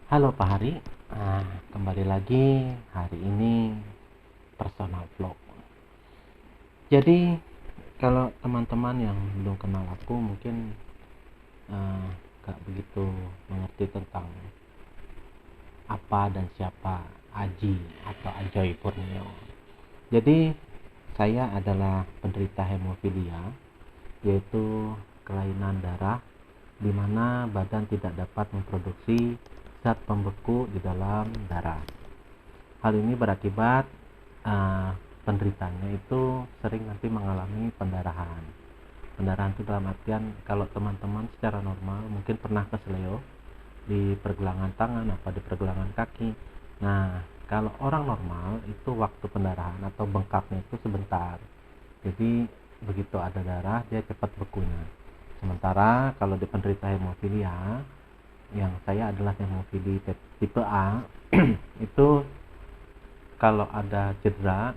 Halo Pak Hari, kembali lagi hari ini personal vlog. Jadi kalau teman-teman yang belum kenal aku mungkin gak begitu mengerti tentang apa dan siapa Aji atau Ajoy Purnio. Jadi saya adalah penderita hemofilia, yaitu kelainan darah di mana badan tidak dapat memproduksi zat pembeku di dalam darah. Hal ini berakibat penderitanya itu sering nanti mengalami pendarahan. Pendarahan itu dalam artian kalau teman-teman secara normal mungkin pernah kesleo di pergelangan tangan atau di pergelangan kaki. Nah, kalau orang normal itu waktu pendarahan atau bengkaknya itu sebentar. Jadi begitu ada darah dia cepat bekunya. Sementara kalau di penderita hemofilia, yang saya adalah hemofilia tipe A, itu kalau ada cedera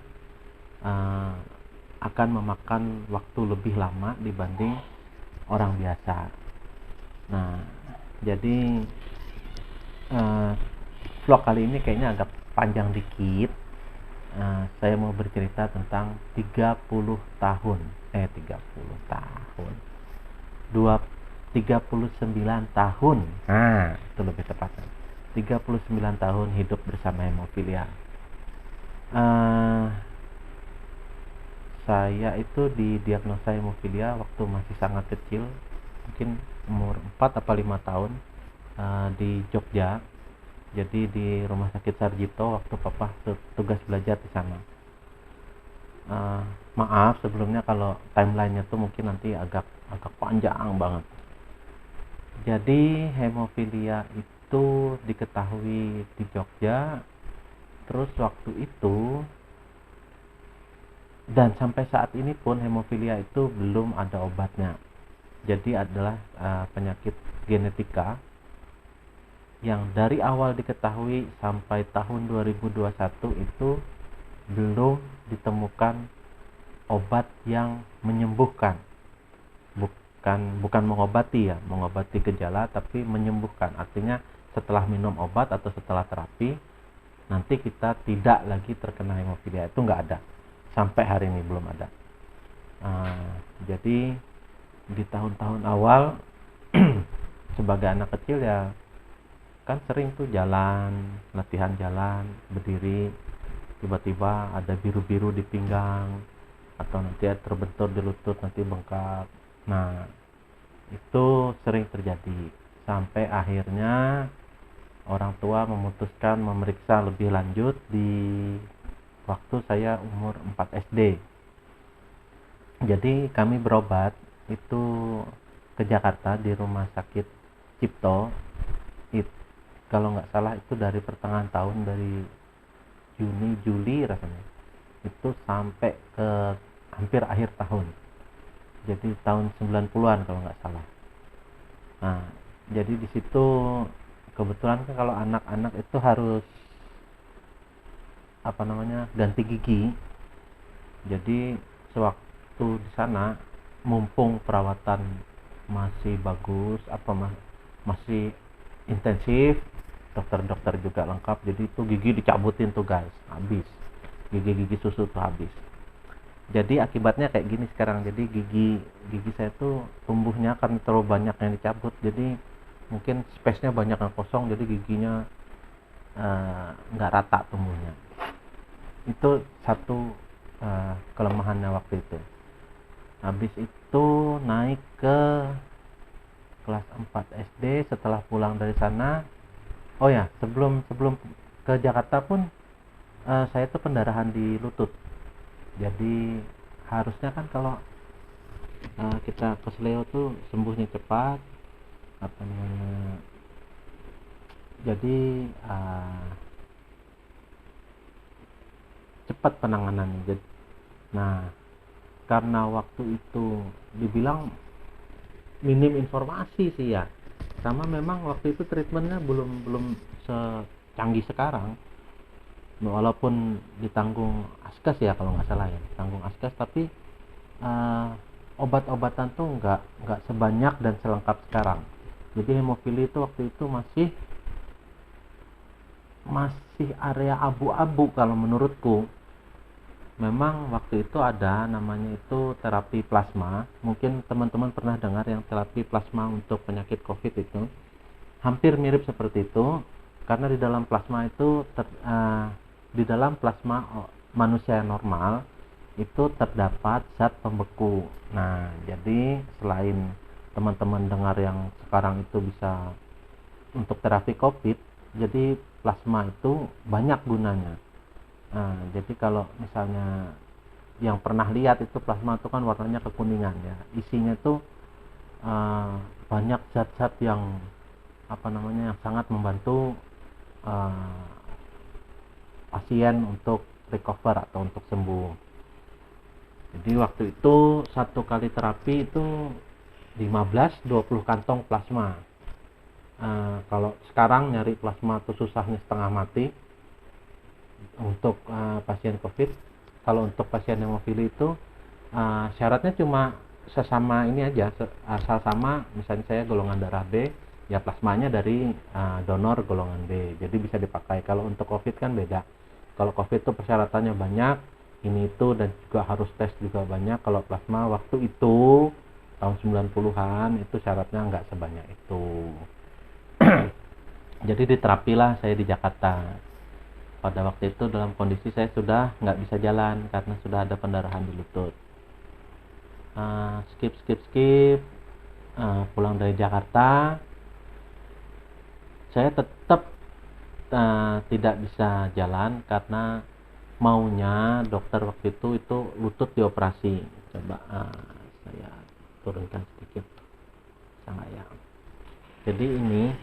akan memakan waktu lebih lama dibanding orang biasa. Nah, jadi vlog kali ini kayaknya agak panjang dikit. Saya mau bercerita tentang 30 tahun 39 tahun, itu lebih tepatnya 39 tahun hidup bersama hemofilia. Saya itu didiagnosa hemofilia waktu masih sangat kecil, mungkin umur 4 atau 5 tahun, di Jogja. Jadi di Rumah Sakit Sarjito waktu papa tugas belajar di sana. Maaf sebelumnya kalau timelinenya tuh mungkin nanti agak panjang banget. Jadi hemofilia itu diketahui di Jogja, terus waktu itu dan sampai saat ini pun hemofilia itu belum ada obatnya. Jadi adalah penyakit genetika yang dari awal diketahui sampai tahun 2021 itu belum ditemukan obat yang menyembuhkan. Bukan mengobati ya, mengobati gejala, tapi menyembuhkan. Artinya setelah minum obat atau setelah terapi nanti kita tidak lagi terkena hemofilia, itu nggak ada. Sampai hari ini belum ada. Jadi di tahun-tahun awal sebagai anak kecil ya kan sering tuh latihan jalan, berdiri, tiba-tiba ada biru-biru di pinggang atau nanti terbentur di lutut, nanti bengkak. Nah, itu sering terjadi sampai akhirnya orang tua memutuskan memeriksa lebih lanjut di waktu saya umur 4 SD. Jadi kami berobat itu ke Jakarta di Rumah Sakit Cipto. Kalau nggak salah itu dari pertengahan tahun, dari Juni Juli rasanya, itu sampai ke hampir akhir tahun. Jadi tahun 90-an kalau nggak salah. Nah, jadi di situ kebetulan kan kalau anak-anak itu harus ganti gigi. Jadi sewaktu di sana mumpung perawatan masih bagus, masih intensif, dokter-dokter juga lengkap, jadi itu gigi dicabutin tuh guys, habis gigi susu tuh habis. Jadi akibatnya kayak gini sekarang. Jadi gigi saya tuh tumbuhnya karena terlalu banyak yang dicabut, jadi mungkin space-nya banyak yang kosong, jadi giginya nggak rata tumbuhnya. Itu satu kelemahannya waktu itu. Habis itu naik ke kelas 4 SD. Setelah pulang dari sana, oh ya, sebelum ke Jakarta pun saya tuh pendarahan di lutut. Jadi harusnya kan kalau kita kesleo tuh sembuhnya cepat, jadi cepat penanganannya. Nah, karena waktu itu dibilang minim informasi sih ya, sama memang waktu itu treatmentnya belum secanggih sekarang. Walaupun ditanggung Askes ya kalau nggak salah ya, tanggung Askes, tapi obat-obatan tuh nggak sebanyak dan selengkap sekarang. Jadi hemofili itu waktu itu masih masih area abu-abu kalau menurutku. Memang waktu itu ada namanya itu terapi plasma. Mungkin teman-teman pernah dengar yang terapi plasma untuk penyakit COVID itu. Hampir mirip seperti itu, karena di dalam plasma itu di dalam plasma manusia yang normal itu terdapat zat pembeku. Nah, jadi selain teman-teman dengar yang sekarang itu bisa untuk terapi COVID, jadi plasma itu banyak gunanya. Nah, jadi kalau misalnya yang pernah lihat itu plasma itu kan warnanya kekuningan ya, isinya itu banyak zat-zat yang yang sangat membantu uh, pasien untuk recover atau untuk sembuh. Jadi waktu itu satu kali terapi itu 15-20 kantong plasma. Kalau sekarang nyari plasma itu susahnya setengah mati untuk pasien COVID. Kalau untuk pasien hemofili itu syaratnya cuma sesama ini aja, asal sama, misalnya saya golongan darah B, ya plasmanya dari donor golongan B, jadi bisa dipakai. Kalau untuk COVID kan beda. Kalau COVID itu persyaratannya banyak, ini itu, dan juga harus tes juga banyak. Kalau plasma waktu itu tahun 90-an itu syaratnya nggak sebanyak itu. Jadi diterapilah saya di Jakarta. Pada waktu itu dalam kondisi saya sudah nggak bisa jalan karena sudah ada pendarahan di lutut. Skip pulang dari Jakarta, saya tetap tidak bisa jalan karena maunya dokter waktu itu lutut dioperasi. Coba saya turunkan sedikit, sangat ya. Jadi ini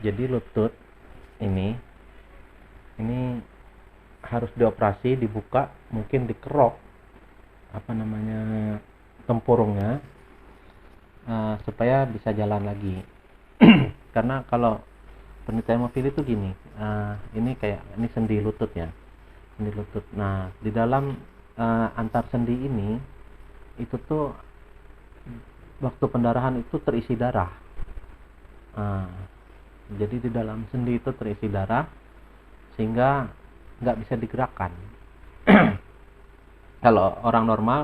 jadi lutut ini harus dioperasi, dibuka, mungkin dikerok tempurungnya supaya bisa jalan lagi. Karena kalau penderita hemofili itu gini, ini sendi lutut ya, sendi lutut. Nah, di dalam antar sendi ini itu tuh waktu pendarahan itu terisi darah. Jadi di dalam sendi itu terisi darah sehingga nggak bisa digerakkan. Kalau orang normal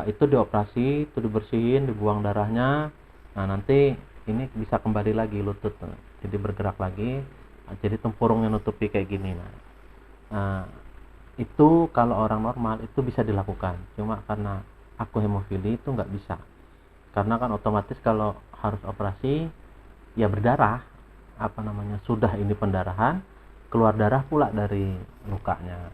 itu dioperasi, itu dibersihin, dibuang darahnya, nah nanti ini bisa kembali lagi lutut, jadi bergerak lagi, jadi tempurung yang nutupi kayak gini. Itu kalau orang normal itu bisa dilakukan, cuma karena aku hemofili itu nggak bisa, karena kan otomatis kalau harus operasi ya berdarah, sudah ini pendarahan, keluar darah pula dari lukanya.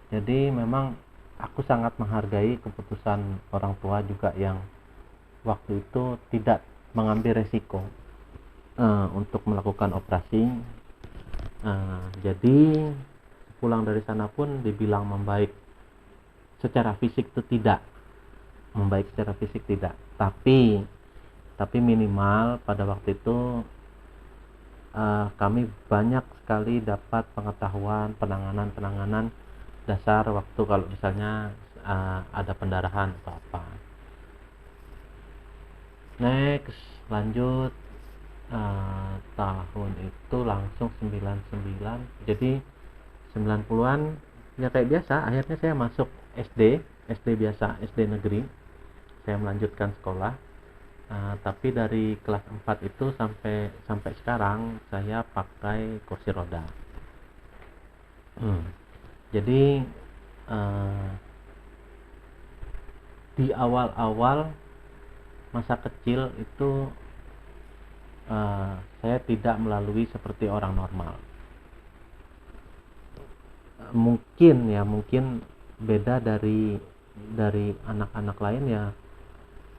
Jadi memang aku sangat menghargai keputusan orang tua juga yang waktu itu tidak mengambil resiko untuk melakukan operasi. Jadi pulang dari sana pun dibilang membaik secara fisik itu tidak, tapi minimal pada waktu itu kami banyak sekali dapat pengetahuan penanganan dasar waktu kalau misalnya ada pendarahan atau apa. Next, lanjut, tahun itu langsung 99, jadi 90-an ya kayak biasa. Akhirnya saya masuk SD biasa, SD negeri. Saya melanjutkan sekolah, tapi dari kelas 4 itu sampai sekarang saya pakai kursi roda. Jadi di awal-awal masa kecil itu saya tidak melalui seperti orang normal. Mungkin beda dari anak-anak lain ya.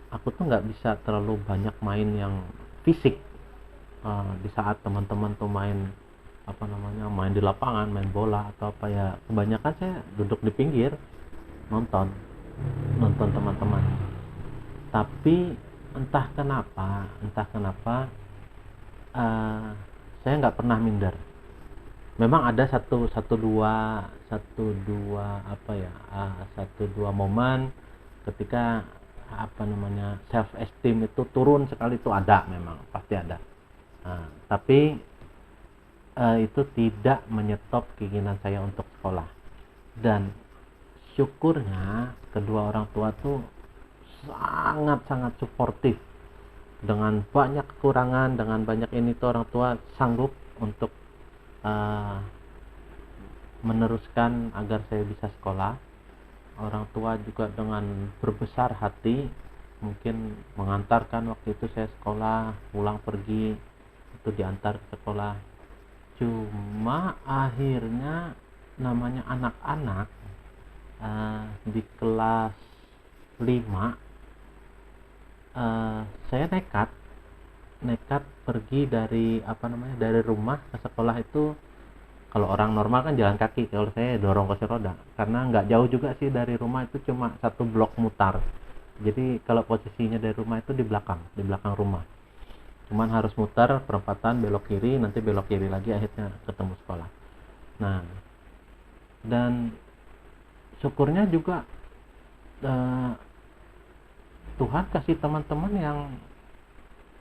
Aku tuh nggak bisa terlalu banyak main yang fisik. Di saat teman-teman tuh main main di lapangan, main bola atau apa ya, kebanyakan saya duduk di pinggir nonton teman-teman. Tapi entah kenapa saya nggak pernah minder. Memang ada satu dua momen ketika self esteem itu turun sekali, itu ada, memang pasti ada. Tapi itu tidak menyetop keinginan saya untuk sekolah. Dan syukurnya kedua orang tua tuh sangat-sangat suportif. Dengan banyak kekurangan, dengan banyak ini tuh orang tua sanggup untuk meneruskan agar saya bisa sekolah. Orang tua juga dengan berbesar hati mungkin mengantarkan waktu itu saya sekolah, pulang pergi itu diantar ke sekolah. Cuma akhirnya namanya anak-anak di kelas 5 saya nekat pergi dari dari rumah ke sekolah itu. Kalau orang normal kan jalan kaki, kalau saya dorong kursi roda karena nggak jauh juga sih dari rumah, itu cuma satu blok mutar. Jadi kalau posisinya dari rumah itu di belakang rumah, cuman harus mutar perempatan, belok kiri, nanti belok kiri lagi, akhirnya ketemu sekolah. Nah, dan syukurnya juga Tuhan kasih teman-teman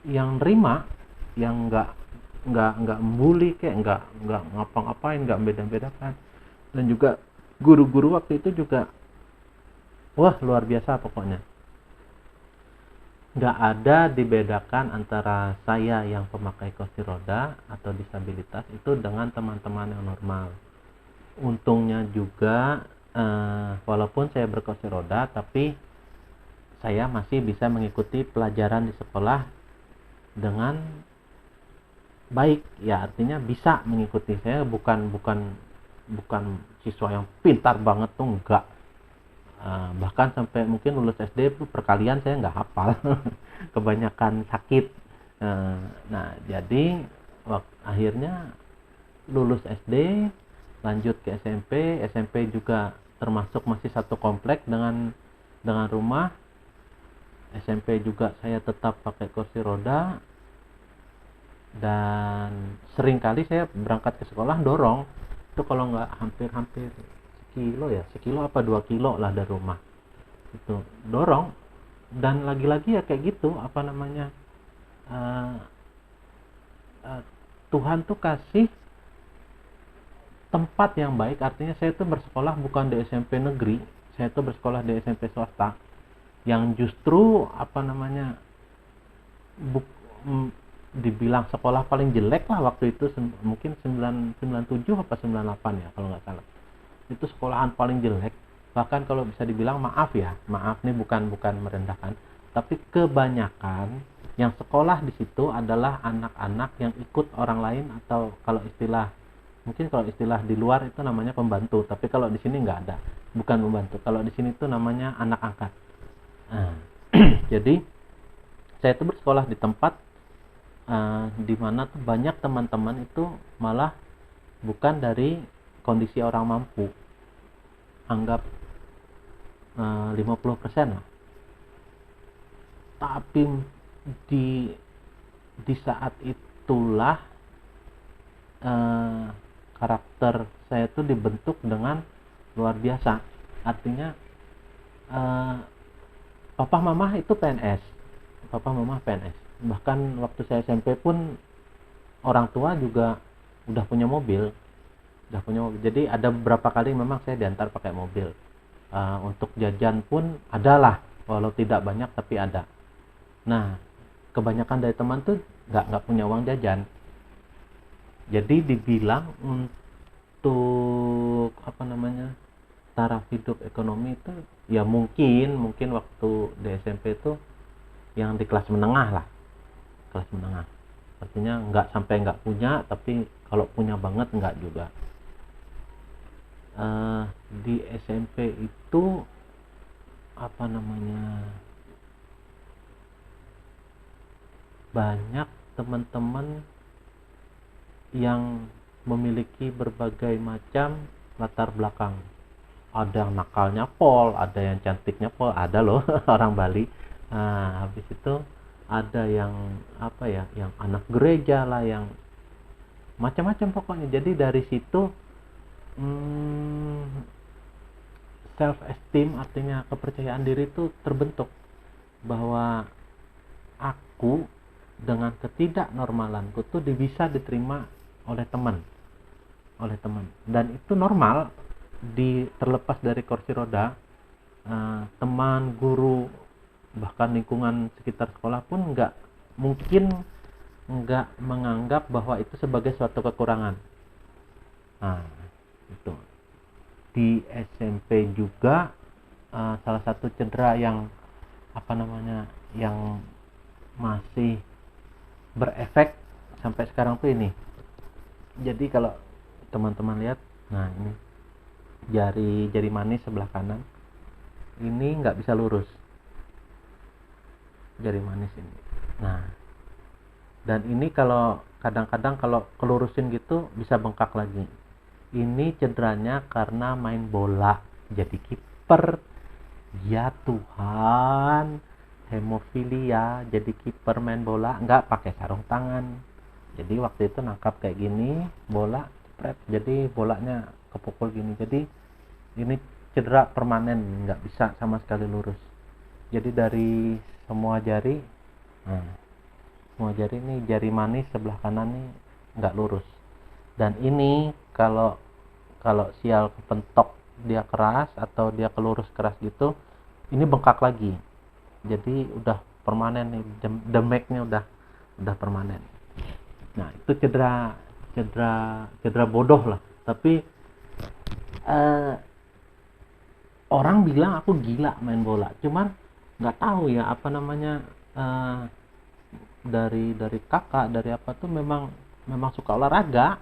yang nerima, yang nggak membuli, kayak nggak ngapa-ngapain, nggak beda-bedakan. Dan juga guru-guru waktu itu juga wah luar biasa pokoknya. Nggak ada dibedakan antara saya yang pemakai kursi roda atau disabilitas itu dengan teman-teman yang normal. Untungnya juga walaupun saya berkursi roda, tapi saya masih bisa mengikuti pelajaran di sekolah dengan baik, ya artinya bisa mengikuti. Saya bukan siswa yang pintar banget tuh, enggak. Bahkan sampai mungkin lulus SD perkalian saya nggak hafal kebanyakan sakit. Nah jadi akhirnya lulus SD, lanjut ke SMP juga termasuk masih satu komplek dengan rumah. SMP juga saya tetap pakai kursi roda. Dan sering kali saya berangkat ke sekolah dorong itu, kalau nggak hampir sekilo apa 2 kilo lah dari rumah itu dorong. Dan lagi-lagi ya kayak gitu, Tuhan tuh kasih tempat yang baik. Artinya saya tuh bersekolah bukan di SMP negeri, saya tuh bersekolah di SMP swasta yang justru dibilang sekolah paling jelek lah waktu itu, mungkin 97 apa 98 ya kalau nggak salah. Itu sekolahan paling jelek. Bahkan kalau bisa dibilang maaf nih, bukan merendahkan, tapi kebanyakan yang sekolah di situ adalah anak-anak yang ikut orang lain, atau kalau istilah di luar itu namanya pembantu, tapi kalau di sini nggak ada, bukan pembantu. Kalau di sini tuh namanya anak angkat. Jadi saya tuh bersekolah di tempat di mana tuh banyak teman-teman itu malah bukan dari kondisi orang mampu, anggap 50% lah. Tapi di saat itulah karakter saya tuh dibentuk dengan luar biasa. Artinya papa mama itu PNS, bahkan waktu saya SMP pun orang tua juga udah punya mobil. Jadi ada beberapa kali memang saya diantar pakai mobil. Untuk jajan pun adalah, walau tidak banyak tapi ada. Nah, kebanyakan dari teman tuh nggak punya uang jajan. Jadi dibilang untuk taraf hidup ekonomi itu ya mungkin waktu di SMP itu yang di kelas menengah lah. Kelas menengah, artinya nggak sampai nggak punya, tapi kalau punya banget nggak juga. Di SMP itu banyak teman-teman yang memiliki berbagai macam latar belakang. Ada yang nakalnya pol, ada yang cantiknya pol, ada loh orang Bali. Habis itu ada yang yang anak gereja lah, yang macam-macam pokoknya. Jadi dari situ self esteem, artinya kepercayaan diri itu terbentuk. bahwa aku dengan ketidaknormalanku tuh bisa diterima oleh teman dan itu normal terlepas dari kursi roda. Teman, guru, bahkan lingkungan sekitar sekolah pun nggak menganggap bahwa itu sebagai suatu kekurangan. Itu di SMP juga salah satu cedera yang yang masih berefek sampai sekarang tuh ini. Jadi kalau teman-teman lihat, nah ini jari manis sebelah kanan ini nggak bisa lurus, jari manis ini. Nah, dan ini kalau kadang-kadang kalau kelurusin gitu bisa bengkak lagi. Ini cederanya karena main bola jadi kiper. Ya Tuhan, hemofilia, jadi kiper main bola nggak pakai sarung tangan. Jadi waktu itu nangkap kayak gini, bola spread, jadi bolanya kepukul gini. Jadi ini cedera permanen, nggak bisa sama sekali lurus. Jadi dari semua jari, semua jari ini, jari manis sebelah kanan nih nggak lurus. Dan ini kalau sial kepentok dia keras atau dia kelurus keras gitu, ini bengkak lagi. Jadi udah permanen nih, damage-nya udah permanen. Nah, itu cedera bodoh lah. Tapi orang bilang aku gila main bola, cuman nggak tahu ya dari kakak, dari apa tuh memang suka olahraga,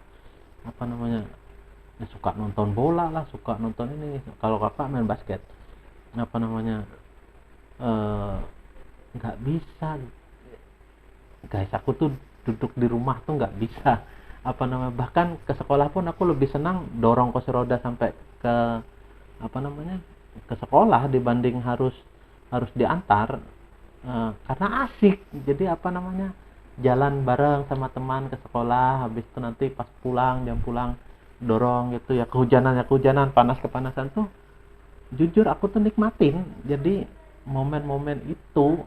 ya suka nonton bola lah, suka nonton ini. Kalau kakak main basket, nggak bisa guys, aku tuh duduk di rumah tuh nggak bisa bahkan ke sekolah pun aku lebih senang dorong kursi roda sampai ke ke sekolah dibanding harus diantar, karena asik. Jadi jalan bareng sama teman ke sekolah, habis itu nanti pas jam pulang dorong gitu ya, kehujanan, kepanasan tuh jujur aku tuh nikmatin. Jadi momen-momen itu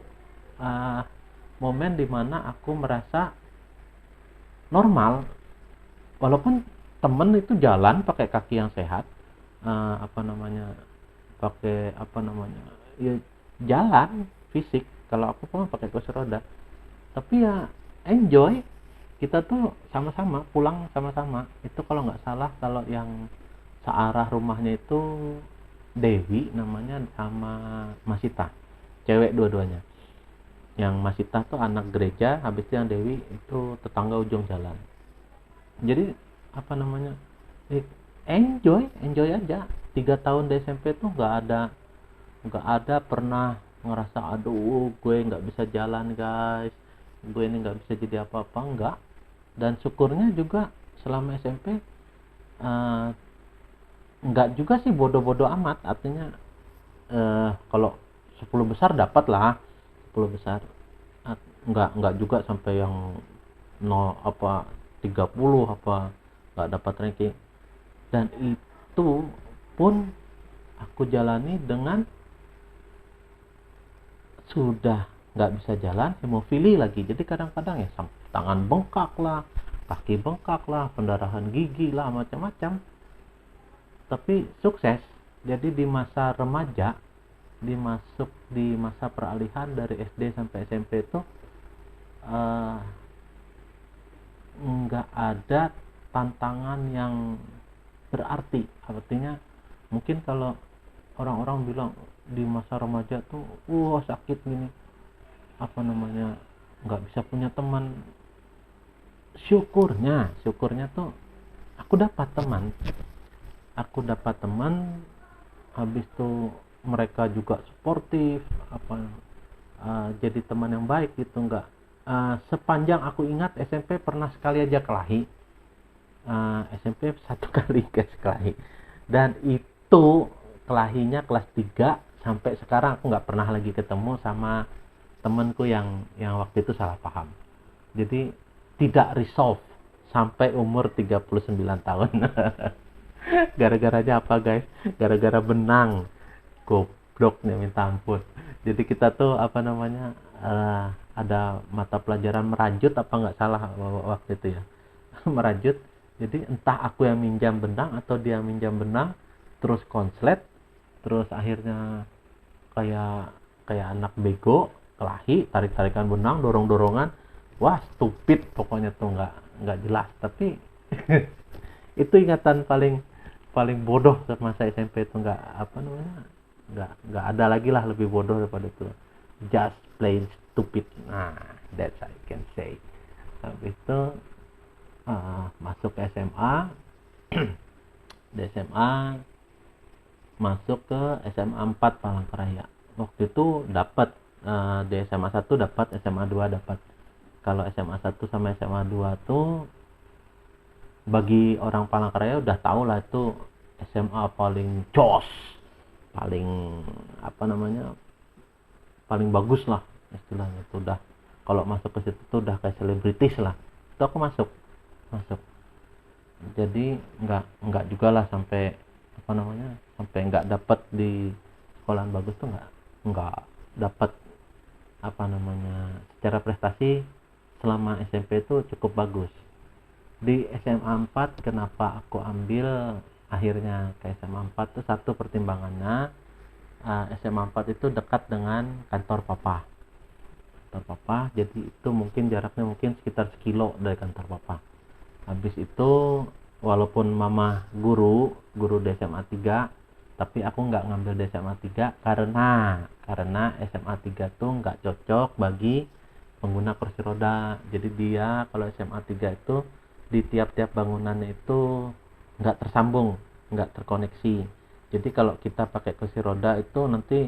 momen dimana aku merasa normal, walaupun temen itu jalan pakai kaki yang sehat, pakai ya jalan fisik. Kalau aku pun pakai kursi roda, tapi ya enjoy. Kita tuh sama-sama pulang sama-sama. Itu kalau nggak salah, kalau yang searah rumahnya itu Dewi namanya sama Masita, cewek dua-duanya. Yang Masita tuh anak gereja, habis itu yang Dewi itu tetangga ujung jalan. Jadi enjoy aja. 3 tahun di SMP tuh nggak ada pernah ngerasa aduh gue nggak bisa jalan guys, gue ini nggak bisa jadi apa-apa, enggak. Dan syukurnya juga selama SMP nggak juga sih bodoh-bodoh amat. Artinya kalau 10 besar dapat lah, 10 besar, nggak juga sampai yang 30 nggak dapat ranking. Dan itu pun aku jalani dengan sudah nggak bisa jalan, hemofili lagi. Jadi kadang-kadang ya tangan bengkak lah, kaki bengkak lah, pendarahan gigi lah, macam-macam. Tapi sukses. Jadi di masa remaja, di masa peralihan dari SD sampai SMP itu nggak ada tantangan yang berarti. Artinya mungkin kalau orang-orang bilang di masa remaja tuh sakit gini, nggak bisa punya teman. Syukurnya tuh aku dapat teman, habis itu mereka juga suportif, jadi teman yang baik gitu. Nggak sepanjang aku ingat SMP pernah sekali aja kelahi, SMP 1 kali guys kelahi, dan itu kelahinya kelas 3. Sampai sekarang aku nggak pernah lagi ketemu sama temanku yang waktu itu salah paham. Jadi tidak resolve sampai umur 39 tahun. Gara-garanya apa guys? Gara-gara benang. Gobloknya minta ampun. Jadi kita tuh apa namanya, ada mata pelajaran merajut apa nggak salah waktu itu ya. Merajut. Jadi entah aku yang minjam benang atau dia minjam benang, terus konslet, terus akhirnya kayak kayak anak bego, kelahi, tarik-tarikan benang, dorong-dorongan. Wah, stupid pokoknya tuh, nggak jelas. Tapi itu ingatan paling paling bodoh masa SMP itu, nggak apa namanya, nggak ada lagi lah lebih bodoh daripada itu. Just plain stupid. Nah, that's I can say. Habis itu masuk ke SMA. Di SMA masuk ke SMA 4 Palangkaraya. Waktu itu dapat di SMA 1 dapat, SMA 2 dapat. Kalau SMA 1 sama SMA 2 tuh bagi orang Palangkaraya udah tahu lah itu SMA paling jos, paling apa namanya, paling bagus lah istilahnya. Itu udah, kalau masuk ke situ tuh udah kayak selebritis lah. Itu aku masuk. Jadi nggak juga lah sampai apa namanya, sampai nggak dapat di sekolahan bagus tuh, nggak dapat apa namanya, secara prestasi selama SMP itu cukup bagus. Di SMA 4 kenapa aku ambil akhirnya ke SMA 4 tuh, satu pertimbangannya SMA 4 itu dekat dengan kantor papa, jadi itu mungkin jaraknya mungkin sekitar sekilo dari kantor papa. Habis itu walaupun mama guru di SMA 3, tapi aku nggak ngambil di SMA 3 karena SMA 3 tuh nggak cocok bagi pengguna kursi roda. Jadi dia kalau SMA 3 itu di tiap-tiap bangunannya itu nggak tersambung, nggak terkoneksi. Jadi kalau kita pakai kursi roda itu nanti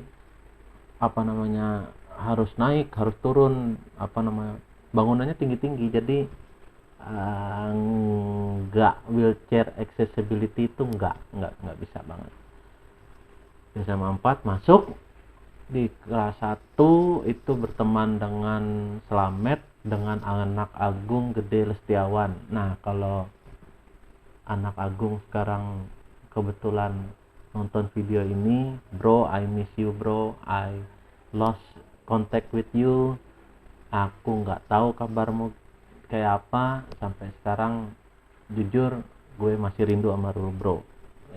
apa namanya, harus naik, harus turun, apa namanya, bangunannya tinggi-tinggi. Jadi nggak wheelchair accessibility itu nggak bisa banget. SMA 4 masuk. Di kelas 1 itu berteman dengan Slamet, dengan anak Agung Gede Lestiawan. Nah, kalau anak Agung sekarang kebetulan nonton video ini, bro, I miss you bro, I lost contact with you, aku nggak tahu kabarmu kayak apa sampai sekarang. Jujur gue masih rindu sama lu bro.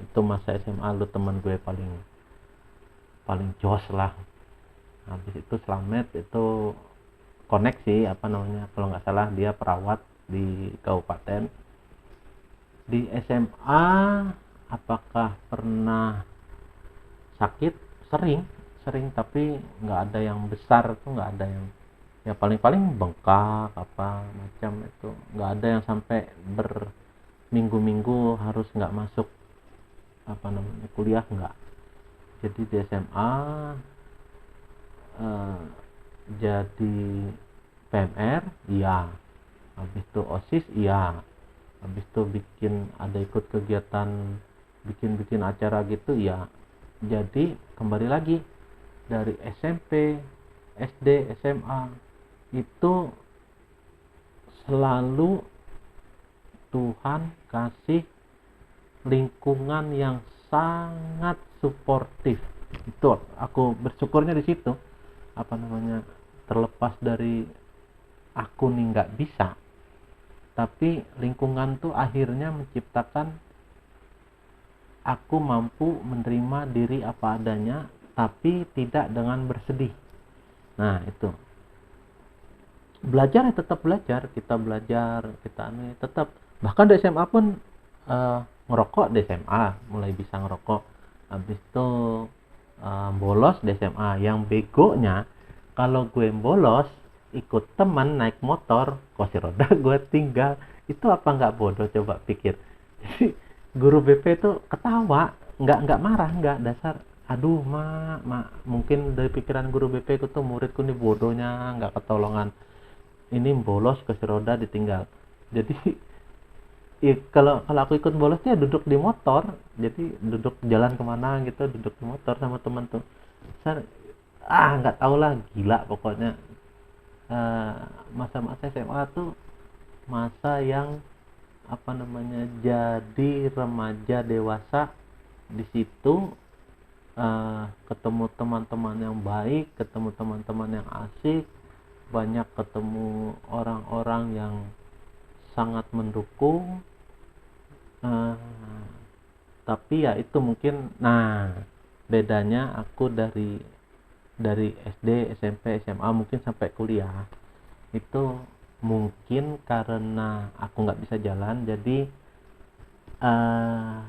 Itu masa SMA lu teman gue paling jos lah. Habis itu Slamet itu koneksi apa namanya, kalau nggak salah dia perawat di kabupaten. Di SMA apakah pernah sakit? Sering tapi nggak ada yang besar tuh, nggak ada yang, ya paling bengkak apa macam itu, nggak ada yang sampai berminggu-minggu harus nggak masuk apa namanya kuliah, nggak. Jadi di SMA jadi PMR iya, habis itu OSIS iya, habis itu ada ikut kegiatan bikin acara gitu ya. Jadi kembali lagi dari SMP, SD, SMA itu selalu Tuhan kasih lingkungan yang sangat suportif. Itu aku bersyukurnya di situ. Apa namanya, terlepas dari aku nih nggak bisa, tapi lingkungan tuh akhirnya menciptakan aku mampu menerima diri apa adanya, tapi tidak dengan bersedih. Nah itu, belajar ya tetap belajar, kita tetap, bahkan di SMA pun ngerokok. Di SMA mulai bisa ngerokok, habis itu bolos di SMA. Yang begonya kalau gue bolos ikut teman naik motor, kursi roda gue tinggal, itu apa nggak bodoh coba pikir. Jadi guru BP itu ketawa, nggak marah, nggak dasar. Aduh mungkin dari pikiran guru BP itu tuh, muridku nih bodohnya nggak ketolongan, ini bolos kursi roda ditinggal. Jadi kalau aku ikut bolosnya duduk di motor, jadi duduk jalan kemana gitu, duduk di motor sama teman tuh. Nggak tahu lah, gila pokoknya. Masa-masa SMA tuh masa yang apa namanya, jadi remaja dewasa. Di situ ketemu teman-teman yang baik, ketemu teman-teman yang asik, banyak ketemu orang-orang yang sangat mendukung. eh, tapi ya itu mungkin, nah bedanya aku dari SD, SMP, SMA mungkin sampai kuliah itu mungkin karena aku nggak bisa jalan, jadi eh,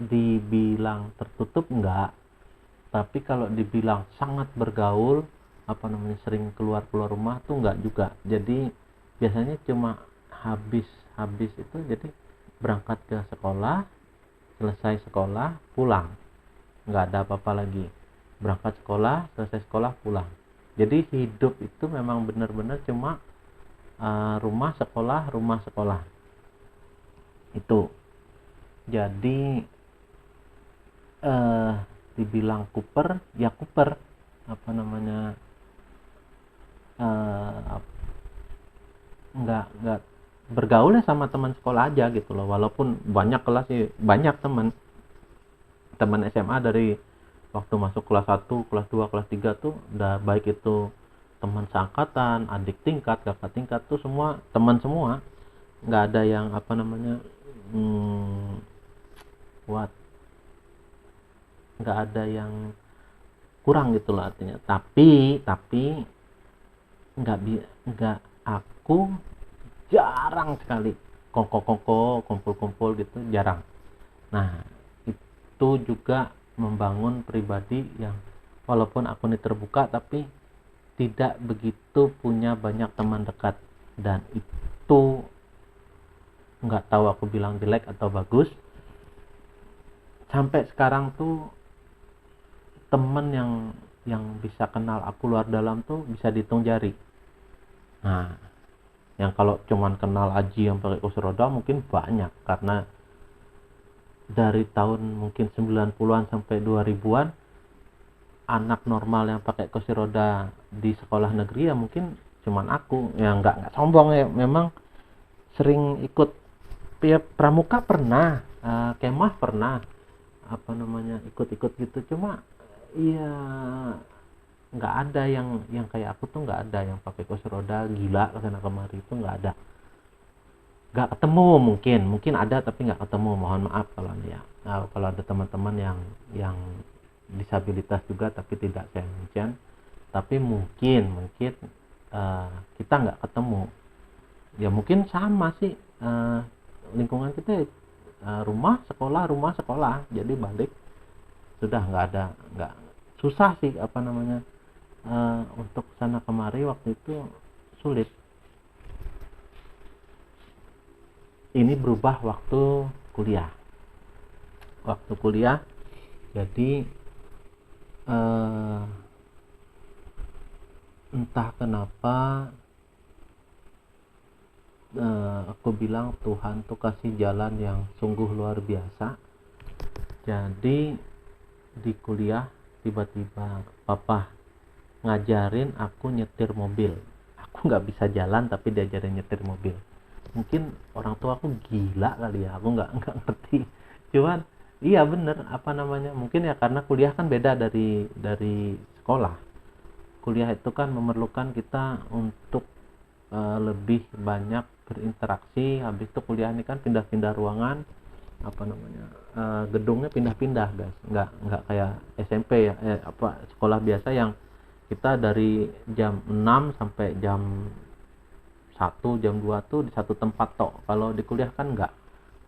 dibilang tertutup enggak, tapi kalau dibilang sangat bergaul, apa namanya, sering keluar keluar rumah tuh enggak juga. Jadi biasanya cuma habis habis itu, jadi berangkat ke sekolah, selesai sekolah pulang, nggak ada apa-apa lagi. Berangkat sekolah, selesai sekolah, pulang. Jadi hidup itu memang benar-benar cuma rumah sekolah itu. Jadi eh, dibilang Cooper ya Cooper, apa namanya, eh, nggak bergaul ya sama teman sekolah aja gitu loh, walaupun banyak kelas sih, banyak teman teman SMA dari waktu masuk kelas 1, kelas 2, kelas 3 tuh udah, baik itu teman seangkatan, adik tingkat, kakak tingkat tuh semua teman semua, nggak ada yang apa namanya, hmm, what nggak ada yang kurang gitu loh artinya. Tapi nggak, aku jarang sekali kongko kumpul-kumpul gitu, jarang. Nah itu juga membangun pribadi yang walaupun aku ini terbuka tapi tidak begitu punya banyak teman dekat, dan itu nggak tahu aku bilang jelek atau bagus. Sampai sekarang tuh temen yang bisa kenal aku luar dalam tuh bisa dihitung jari. Nah, yang kalau cuman kenal Aji yang pakai kursi roda mungkin banyak, karena dari tahun mungkin 90-an sampai 2000-an anak normal yang pakai kursi roda di sekolah negeri ya mungkin cuman aku. Ya nggak sombong ya, memang sering ikut ya, pramuka pernah, kemah pernah, apa namanya, ikut-ikut gitu. Cuma iya, nggak ada yang kayak aku tuh, nggak ada yang pakai kursi roda gila kesana kemari, itu nggak ada, nggak ketemu. Mungkin ada tapi nggak ketemu, mohon maaf kalau ya. Nah, kalau ada teman-teman yang disabilitas juga tapi tidak saya mention, tapi mungkin kita nggak ketemu. Ya mungkin sama sih, lingkungan kita rumah sekolah, jadi balik sudah nggak ada, nggak, susah sih apa namanya, untuk sana kemari waktu itu sulit. Ini berubah waktu kuliah. Jadi eh, entah kenapa, aku bilang Tuhan tuh kasih jalan yang sungguh luar biasa. Jadi di kuliah tiba-tiba papa ngajarin aku nyetir mobil. Aku nggak bisa jalan tapi diajarin nyetir mobil. Mungkin orang tua aku gila kali ya, aku nggak ngerti. Cuman iya bener, apa namanya, mungkin ya karena kuliah kan beda dari sekolah. Kuliah itu kan memerlukan kita untuk lebih banyak berinteraksi. Habis itu kuliah ini kan pindah-pindah ruangan, apa namanya, gedungnya pindah-pindah guys, nggak kayak SMP ya, apa, sekolah biasa yang kita dari jam 6 sampai jam 1, jam 2 tuh di satu tempat tok. Kalau di kuliah kan enggak,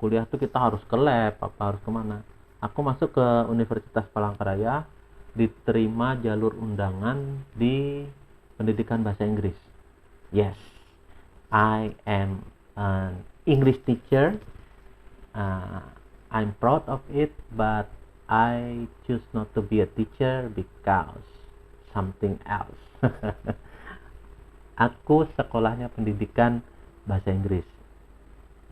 kuliah tuh kita harus ke lab, apa harus kemana. Aku masuk ke Universitas Palangkaraya, diterima jalur undangan di pendidikan bahasa Inggris. Yes, I am an English teacher. uh, I'm proud of it, but I choose not to be a teacher because something else. Aku sekolahnya pendidikan bahasa Inggris,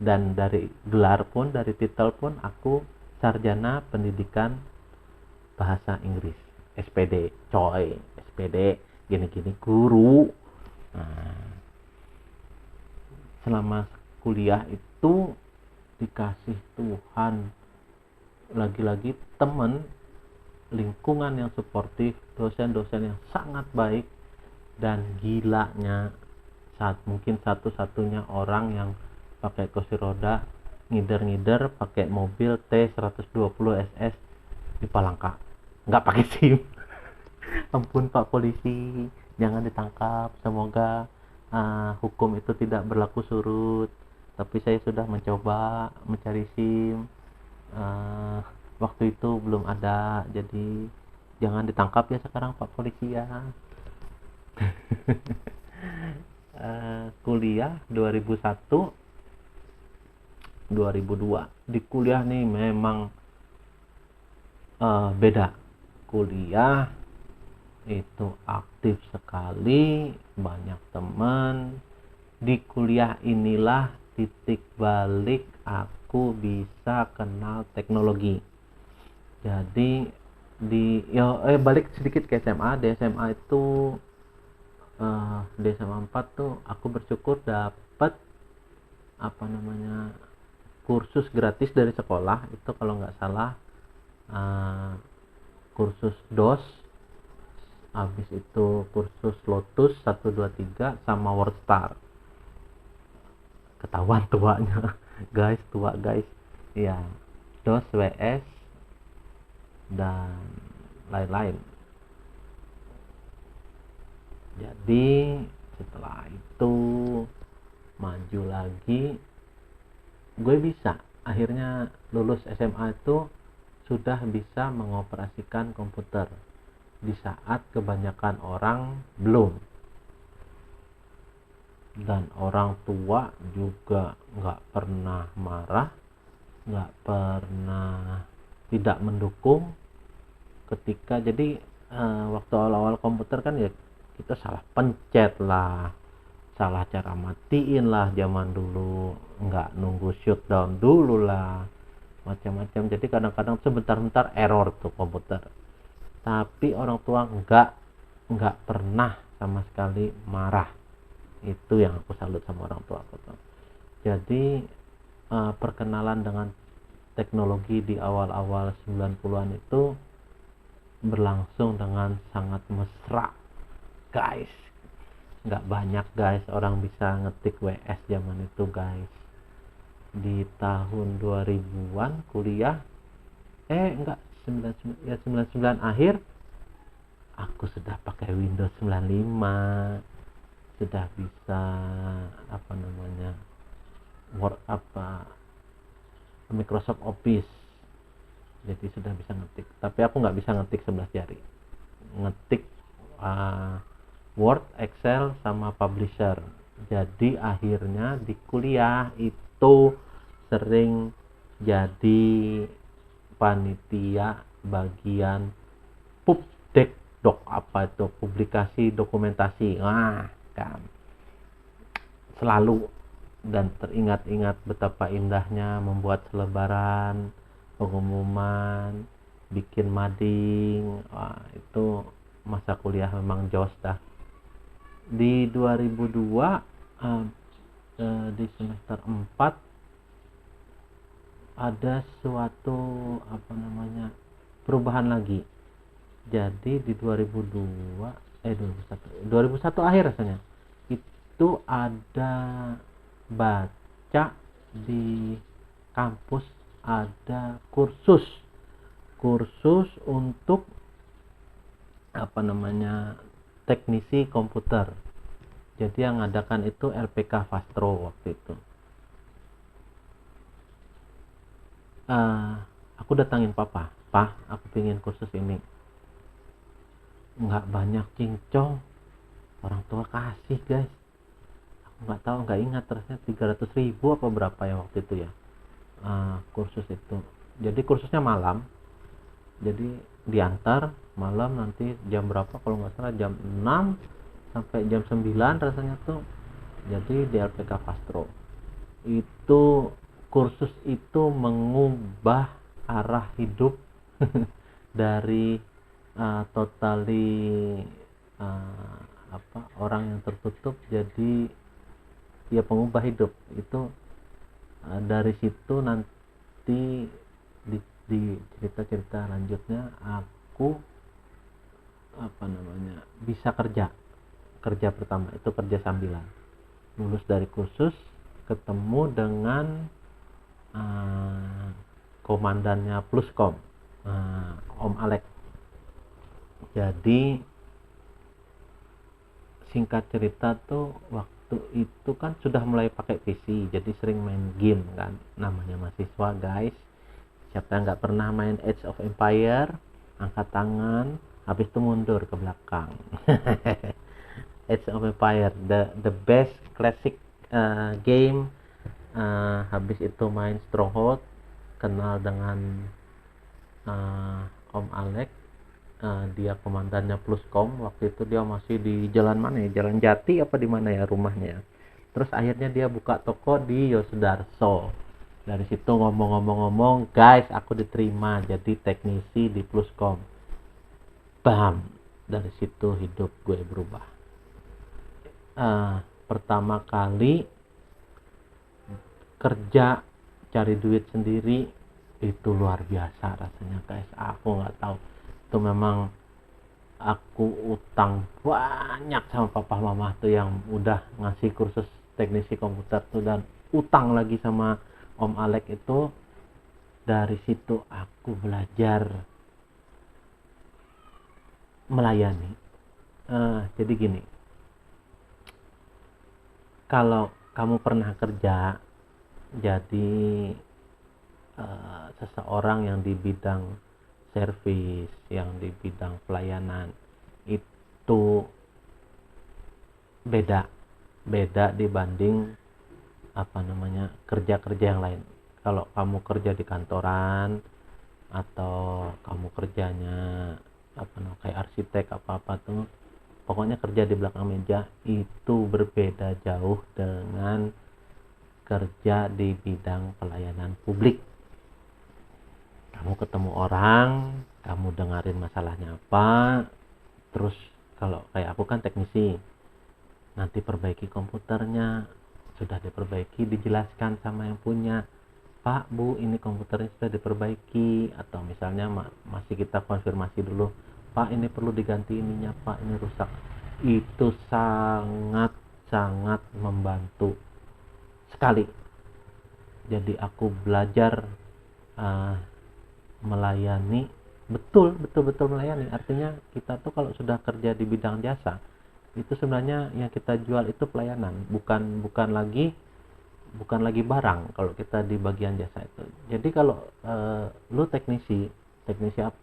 dan dari gelar pun, dari titel pun, aku sarjana pendidikan bahasa Inggris, SPD coy, SPD gini-gini guru. Nah, selama kuliah itu dikasih Tuhan lagi-lagi temen lingkungan yang suportif, dosen-dosen yang sangat baik, dan gilanya mungkin satu-satunya orang yang pakai kursi roda ngider-ngider pakai mobil T120 SS di Palangka, nggak pakai SIM. Ampun Pak Polisi, jangan ditangkap, semoga hukum itu tidak berlaku surut, tapi saya sudah mencoba mencari SIM. Waktu itu belum ada, jadi jangan ditangkap ya sekarang Pak Polisi ya. Kuliah 2001 2002 di kuliah nih memang beda. Kuliah itu aktif sekali, banyak teman. Di kuliah inilah titik balik aku bisa kenal teknologi. Jadi balik sedikit ke SMA. Di SMA itu di SMA 4 tuh aku bersyukur dapat kursus gratis dari sekolah. Itu kalau nggak salah kursus DOS, habis itu kursus Lotus 123 sama WordStar. Ketahuan tuanya guys, tua guys ya. DOS, WS dan lain-lain. Jadi setelah itu maju lagi, gue bisa akhirnya lulus SMA itu sudah bisa mengoperasikan komputer di saat kebanyakan orang belum, dan orang tua juga nggak pernah marah, nggak pernah tidak mendukung ketika waktu awal-awal komputer kan ya kita salah pencet lah, salah cara matiin lah, zaman dulu nggak nunggu shutdown dulu lah, macam-macam. Jadi kadang-kadang sebentar-bentar error tuh komputer, tapi orang tua nggak pernah sama sekali marah. Itu yang aku salut sama orang tua aku tuh. Jadi perkenalan dengan teknologi di awal-awal 90-an itu berlangsung dengan sangat mesra guys. Nggak banyak guys orang bisa ngetik WS zaman itu guys. Di tahun 2000-an kuliah 99 akhir aku sudah pakai Windows 95, sudah bisa Word Microsoft Office, jadi sudah bisa ngetik. Tapi aku nggak bisa ngetik 11 jari, ngetik Word, Excel sama Publisher. Jadi akhirnya di kuliah itu sering jadi panitia bagian Pubdekdok, apa itu, publikasi dokumentasi. Kan selalu, dan teringat-ingat betapa indahnya membuat selebaran pengumuman, bikin mading. Itu masa kuliah memang jos dah. Di 2002 di semester 4 ada suatu perubahan lagi. Jadi di 2001 akhir rasanya itu ada baca di kampus, ada kursus untuk teknisi komputer. Jadi yang ngadakan itu LPK Fastro waktu itu. Aku datangin papa, aku pengen kursus ini. Nggak banyak cincong, orang tua kasih guys. Aku nggak ingat terusnya 300.000 apa berapa ya waktu itu ya, kursus itu. Jadi kursusnya malam, jadi diantar malam, nanti jam berapa kalau nggak salah jam 6 sampai jam 9 rasanya tuh. Jadi di LPK Fastro itu, kursus itu mengubah arah hidup dari orang yang tertutup jadi ya pengubah hidup itu. Dari situ nanti di cerita-cerita lanjutnya aku aku bisa kerja pertama itu kerja sambilan, lulus dari kursus ketemu dengan komandannya Pluskom, Om Alex. Jadi singkat cerita tuh waktu itu kan sudah mulai pakai PC, jadi sering main game kan, namanya mahasiswa guys. Siapa yang nggak pernah main Age of Empire, angkat tangan, habis itu mundur ke belakang. Age of Empire, the best classic game. Habis itu main Stronghold, kenal dengan Om Alex. Dia komandannya Pluskom. Waktu itu dia masih di jalan mana ya, Jalan Jati apa di mana ya rumahnya. Terus akhirnya dia buka toko di Yosudarso. Dari situ ngomong-ngomong, guys, aku diterima jadi teknisi di Pluskom. Bam, dari situ hidup gue berubah. Pertama kali kerja cari duit sendiri itu luar biasa rasanya guys. Aku nggak tahu, itu memang aku utang banyak sama papa mama tuh yang udah ngasih kursus teknisi komputer tuh, dan utang lagi sama Om Alex itu. Dari situ aku belajar melayani. Jadi gini, kalau kamu pernah kerja jadi seseorang yang di bidang servis, yang di bidang pelayanan, itu beda dibanding kerja-kerja yang lain. Kalau kamu kerja di kantoran atau kamu kerjanya kayak arsitek apa tuh, pokoknya kerja di belakang meja, itu berbeda jauh dengan kerja di bidang pelayanan publik. Kamu ketemu orang, kamu dengerin masalahnya apa, terus kalau kayak aku kan teknisi, nanti perbaiki komputernya, sudah diperbaiki dijelaskan sama yang punya, Pak, Bu, ini komputernya sudah diperbaiki, atau misalnya masih kita konfirmasi dulu, Pak, ini perlu diganti ininya, Pak, ini rusak. Itu sangat membantu sekali. Jadi aku belajar melayani, betul melayani. Artinya kita tuh kalau sudah kerja di bidang jasa, itu sebenarnya yang kita jual itu pelayanan, bukan lagi barang kalau kita di bagian jasa itu. Jadi kalau lu teknisi AP,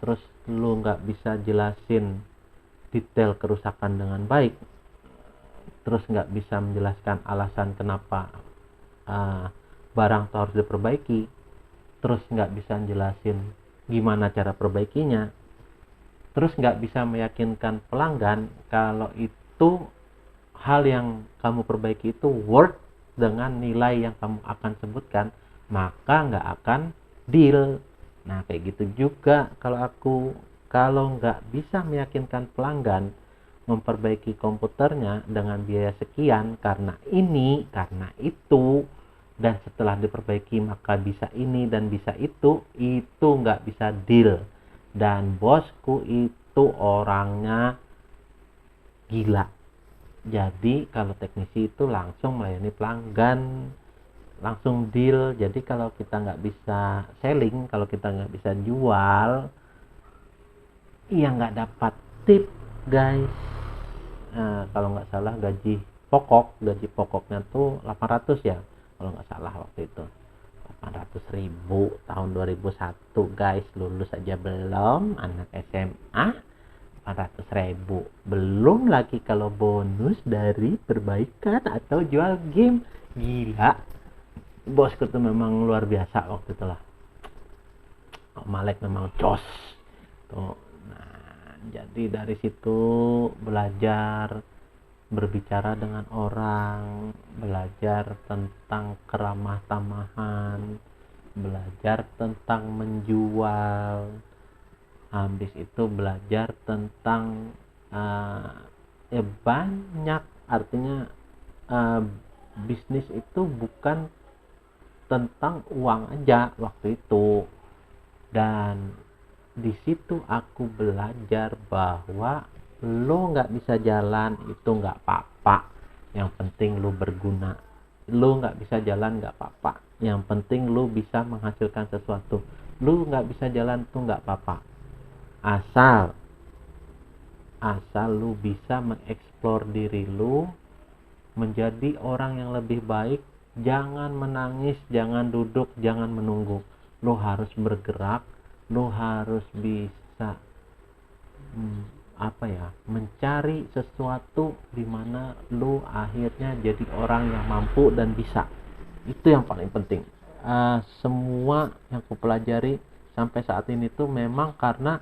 terus lu nggak bisa jelasin detail kerusakan dengan baik, terus nggak bisa menjelaskan alasan kenapa barang itu harus diperbaiki, terus nggak bisa jelasin gimana cara perbaikinya, terus nggak bisa meyakinkan pelanggan kalau itu hal yang kamu perbaiki itu worth dengan nilai yang kamu akan sebutkan, maka nggak akan deal. Nah kayak gitu juga kalau nggak bisa meyakinkan pelanggan memperbaiki komputernya dengan biaya sekian karena ini, karena itu, dan setelah diperbaiki maka bisa ini dan bisa itu nggak bisa deal. Dan bosku itu orangnya gila. Jadi kalau teknisi itu langsung melayani pelanggan, langsung deal. Jadi kalau kita nggak bisa selling, kalau kita nggak bisa jual, iya nggak dapat tip guys. Kalau nggak salah gaji pokoknya tuh 800 ya, kalau nggak salah waktu itu 800.000 tahun 2001 guys. Lulus aja belum, anak SMA 400.000, belum lagi kalau bonus dari perbaikan atau jual game. Gila, bosku tuh memang luar biasa waktu itu lah. Malek memang jos tuh. Nah jadi dari situ belajar berbicara dengan orang, belajar tentang keramah tamahan, belajar tentang menjual, habis itu belajar tentang banyak. Artinya bisnis itu bukan tentang uang aja waktu itu, dan Di situ aku belajar bahwa lo nggak bisa jalan itu nggak apa-apa, yang penting lo berguna. Lo nggak bisa jalan nggak apa-apa, yang penting lo bisa menghasilkan sesuatu. Lo nggak bisa jalan tuh nggak apa-apa, asal lo bisa mengeksplor diri lo menjadi orang yang lebih baik. Jangan menangis, jangan duduk, jangan menunggu. Lo harus bergerak, lo harus bisa mencari sesuatu di mana lo akhirnya jadi orang yang mampu dan bisa. Itu yang paling penting. Semua yang aku pelajari sampai saat ini tuh memang karena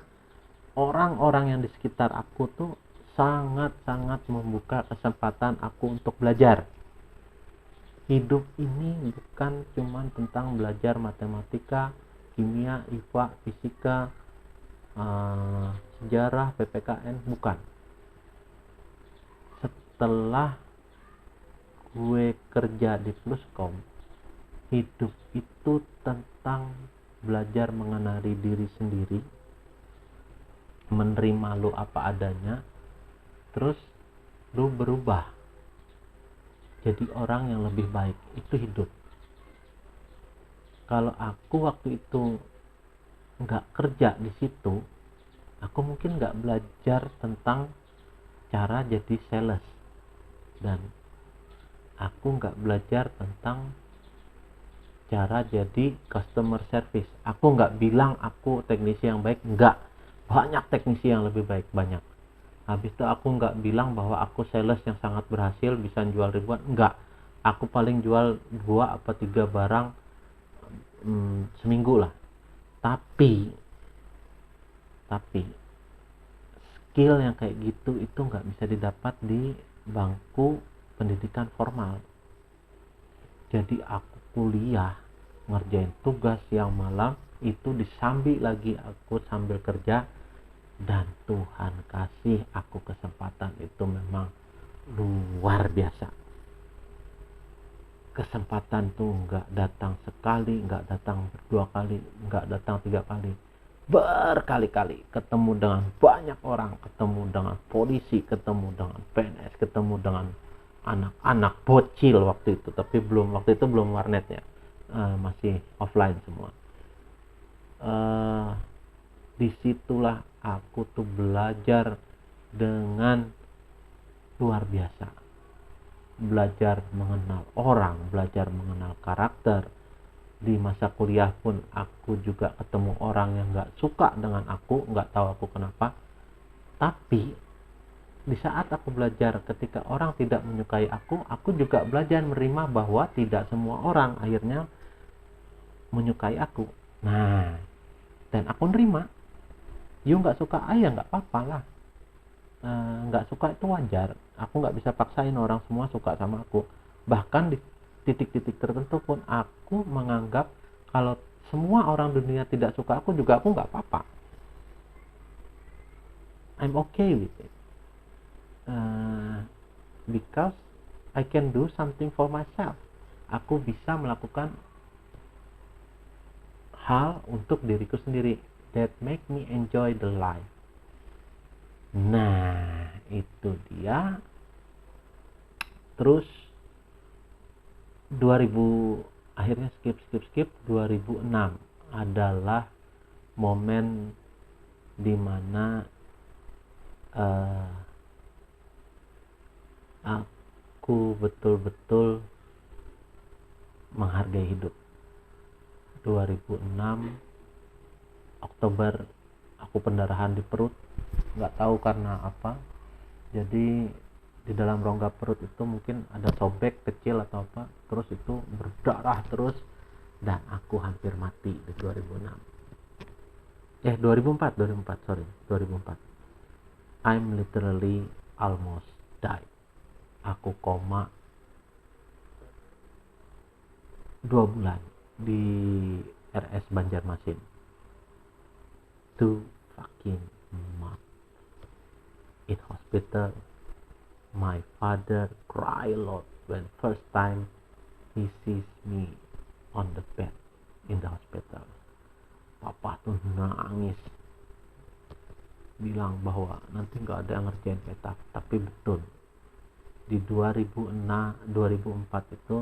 orang-orang yang di sekitar aku tuh sangat-sangat membuka kesempatan aku untuk belajar. Hidup ini bukan cuma tentang belajar matematika, kimia, IPA, fisika, sejarah, PPKN, bukan. Setelah gue kerja di Pluscom, hidup itu tentang belajar mengenali diri sendiri, menerima lo apa adanya, terus lo berubah jadi orang yang lebih baik. Itu hidup. Kalau aku waktu itu nggak kerja di situ, aku mungkin nggak belajar tentang cara jadi sales, dan aku nggak belajar tentang cara jadi customer service. Aku nggak bilang aku teknisi yang baik, nggak. Banyak teknisi yang lebih baik, banyak. Habis itu aku nggak bilang bahwa aku sales yang sangat berhasil bisa jual ribuan, nggak. Aku paling jual 2 atau 3 barang seminggu lah. Tapi skill yang kayak gitu itu nggak bisa didapat di bangku pendidikan formal. Jadi aku kuliah ngerjain tugas siang malam, itu disambi lagi aku sambil kerja. Dan Tuhan kasih aku kesempatan itu memang luar biasa. Kesempatan tuh nggak datang sekali, nggak datang 2 kali, nggak datang 3 kali, berkali-kali. Ketemu dengan banyak orang, ketemu dengan polisi, ketemu dengan PNS, ketemu dengan anak-anak bocil waktu itu. Tapi waktu itu belum warnet ya, masih offline semua. Disitulah aku tuh belajar dengan luar biasa. Belajar mengenal orang, belajar mengenal karakter. Di masa kuliah pun aku juga ketemu orang yang gak suka dengan aku, gak tahu aku kenapa. Tapi di saat aku belajar ketika orang tidak menyukai aku juga belajar menerima bahwa tidak semua orang akhirnya menyukai aku. Nah, dan aku nerima. You nggak suka, ya nggak apa-apa lah. Nggak suka itu wajar. Aku nggak bisa paksain orang semua suka sama aku. Bahkan di titik-titik tertentu pun aku menganggap kalau semua orang dunia tidak suka aku juga aku nggak apa-apa. I'm okay with it. Because I can do something for myself. Aku bisa melakukan hal untuk diriku sendiri that make me enjoy the life. Nah, itu dia. Terus 2000 akhirnya skip 2006 adalah momen dimana aku betul-betul menghargai hidup. 2006 Oktober aku pendarahan di perut, nggak tahu karena apa. Jadi di dalam rongga perut itu mungkin ada sobek kecil atau apa, terus itu berdarah terus, dan aku hampir mati di 2004. I'm literally almost died. Aku koma 2 bulan di RS Banjarmasin. 2 fucking months in hospital. My father cry a lot when first time he sees me on the bed in the hospital. Papa tuh nangis bilang bahwa nanti nggak ada yang ngerjain petak, tapi betul di 2006 2004 itu